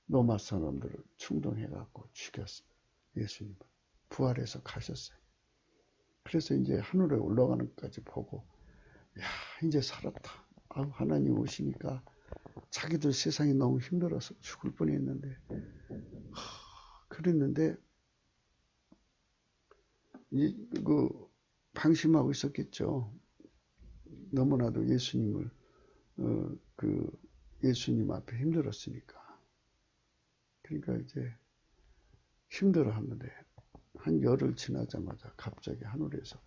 S1: 로마 사람들을 충동해갖고 죽였어요. 예수님은 부활해서 가셨어요. 그래서 이제 하늘에 올라가는 것까지 보고, 야, 이제 살았다. 하나님 오시니까 자기들 세상이 너무 힘들어서 죽을 뻔했는데, 그랬는데 방심하고 있었겠죠. 너무나도 예수님을 예수님 앞에 힘들었으니까. 그러니까 이제 힘들어하는데 한 열흘 지나자마자 갑자기 하늘에서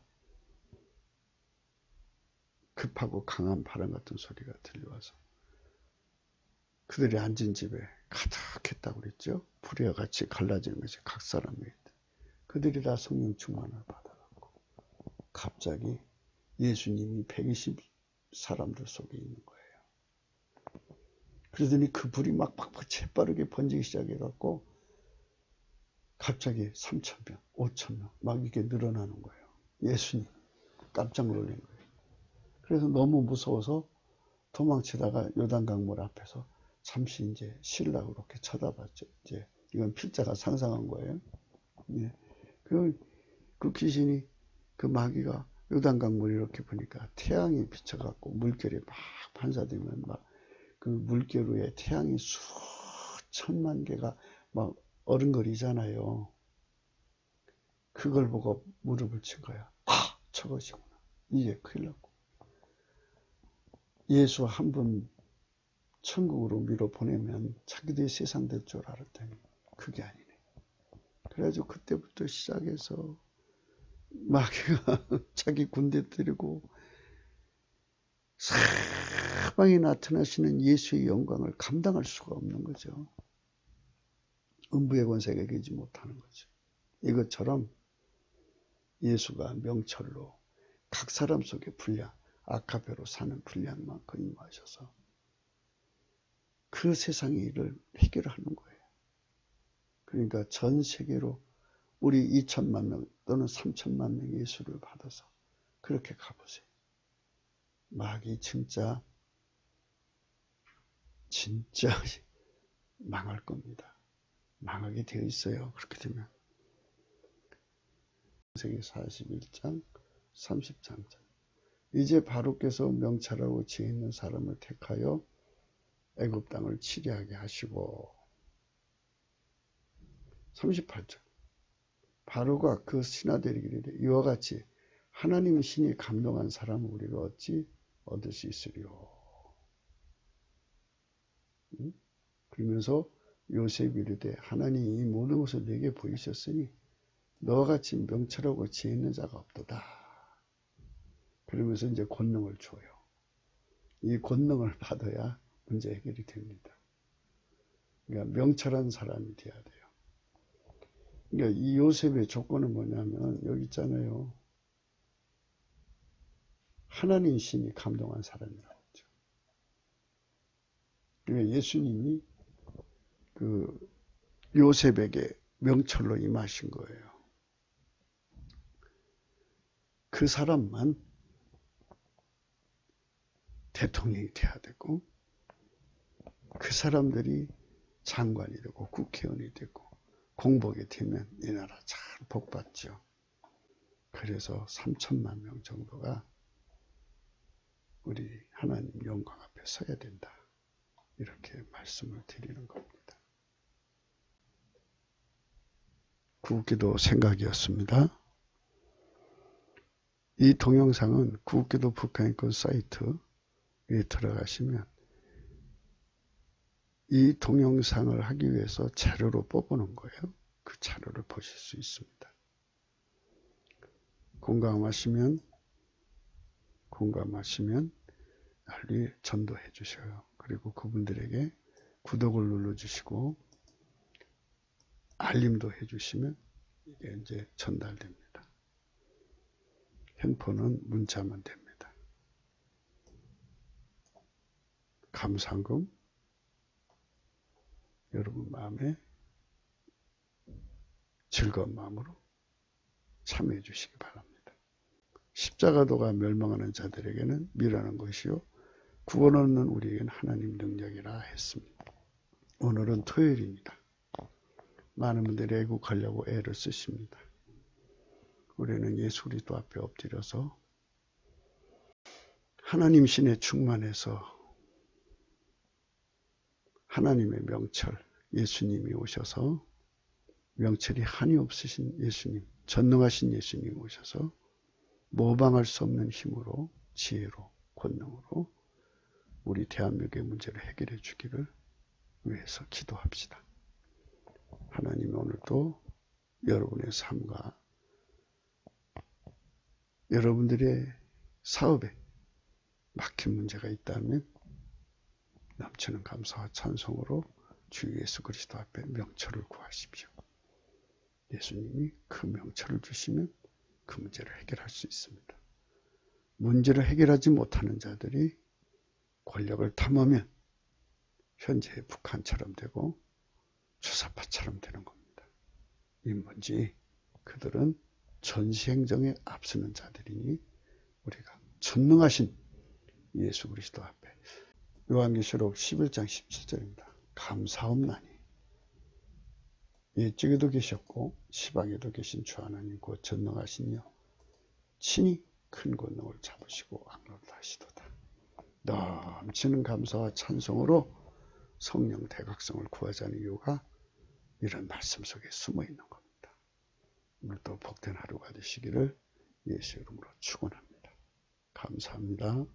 S1: 급하고 강한 바람 같은 소리가 들려와서 그들이 앉은 집에 가득했다고 그랬죠. 불이와 같이 갈라지는 것이 각 사람에게. 그들이 다 성령 충만을 받아갖고 갑자기 예수님이 120 사람들 속에 있는 거예요. 그러더니 그 불이 막 재빠르게 번지기 시작해갖고 갑자기 3,000명, 5,000명 막 이렇게 늘어나는 거예요. 예수님 깜짝 놀란 거예요. 그래서 너무 무서워서 도망치다가 요단강물 앞에서 잠시 이제 쉬려고 그렇게 쳐다봤죠. 이제 이건 필자가 상상한 거예요. 예. 그 귀신이, 그 마귀가 요단강물 이렇게 보니까 태양이 비쳐갖고 물결이 막 반사되면 막 그 물결 위에 태양이 수천만 개가 막 어른거리잖아요. 그걸 보고 무릎을 친 거야. 저것이구나. 이제 큰일 났고. 예수 한 분 천국으로 밀어보내면 자기들이 세상 될 줄 알았더니 그게 아니네. 그래가지고 그때부터 시작해서 마귀가 자기 군대 들이고 사방에 나타나시는 예수의 영광을 감당할 수가 없는 거죠. 음부의 권세가 이기지 못하는 거죠. 이것처럼 예수가 명철로 각 사람 속에 분량, 아카페로 사는 분량만큼 임하셔서 그 세상의 일을 해결하는 거예요. 그러니까 전 세계로 우리 2천만 명 또는 3천만 명 예수를 받아서 그렇게 가보세요. 마귀 진짜 망할 겁니다. 망하게 되어 있어요. 그렇게 되면. 창세기 41장 30장. 이제 바로께서 명찰하고 지혜 있는 사람을 택하여 애굽 땅을 치리하게 하시고 38절. 바로가 그 신하들에게 이르되 이와 같이 하나님 신이 감동한 사람을 우리가 어찌 얻을 수 있으리요. 그러면서 요셉이 이르되 하나님이 이 모든 것을 내게 보이셨으니 너와 같이 명철하고 지혜 있는 자가 없도다. 그러면서 이제 권능을 줘요. 이 권능을 받아야 문제 해결이 됩니다. 그러니까 명철한 사람이 돼야 돼요. 그러니까 이 요셉의 조건은 뭐냐면 여기 있잖아요. 하나님 신이 감동한 사람이라고 했죠. 그러니까 예수님이 그 요셉에게 명철로 임하신 거예요. 그 사람만 대통령이 돼야 되고 그 사람들이 장관이 되고 국회의원이 되고 공복이 되면 이 나라 잘 복받죠. 그래서 3천만 명 정도가 우리 하나님 영광 앞에 서야 된다. 이렇게 말씀을 드리는 겁니다. 구국기도 생각이었습니다. 이 동영상은 구국기도 북한인권 사이트에 들어가시면 이 동영상을 하기 위해서 자료로 뽑아놓은 거예요. 그 자료를 보실 수 있습니다. 공감하시면 널리 전도해 주셔요. 그리고 그분들에게 구독을 눌러주시고 알림도 해주시면 이게 이제 전달됩니다. 핸폰은 문자만 됩니다. 감사금 여러분 마음에 즐거운 마음으로 참여해 주시기 바랍니다. 십자가도가 멸망하는 자들에게는 미련한 것이요 구원 얻는 우리에겐 하나님 능력이라 했습니다. 오늘은 토요일입니다. 많은 분들이 애국하려고 애를 쓰십니다. 우리는 예수 그리스도 앞에 엎드려서 하나님 신에 충만해서 하나님의 명철, 예수님이 오셔서 명철이 한이 없으신 예수님, 전능하신 예수님이 오셔서 모방할 수 없는 힘으로, 지혜로, 권능으로 우리 대한민국의 문제를 해결해 주기를 위해서 기도합시다. 하나님이 오늘도 여러분의 삶과 여러분들의 사업에 막힌 문제가 있다면 넘치는 감사와 찬송으로 주 예수 그리스도 앞에 명철을 구하십시오. 예수님이 그 명철을 주시면 그 문제를 해결할 수 있습니다. 문제를 해결하지 못하는 자들이 권력을 탐하면 현재의 북한처럼 되고 주사파처럼 되는 겁니다. 인문지 그들은 전시행정에 앞서는 자들이니 우리가 전능하신 예수 그리스도 앞에 요한계시록 11장 17절입니다. 감사옵나니 이쪽에도 계셨고 시방에도 계신 주 하나님 곧 전능하시니요 친히 큰 권능을 잡으시고 악노릇하시도다. 넘치는 감사와 찬송으로 성령 대각성을 구하자는 이유가 이런 말씀 속에 숨어 있는 겁니다. 오늘도 복된 하루가 되시기를 예수 이름으로 축원합니다. 감사합니다.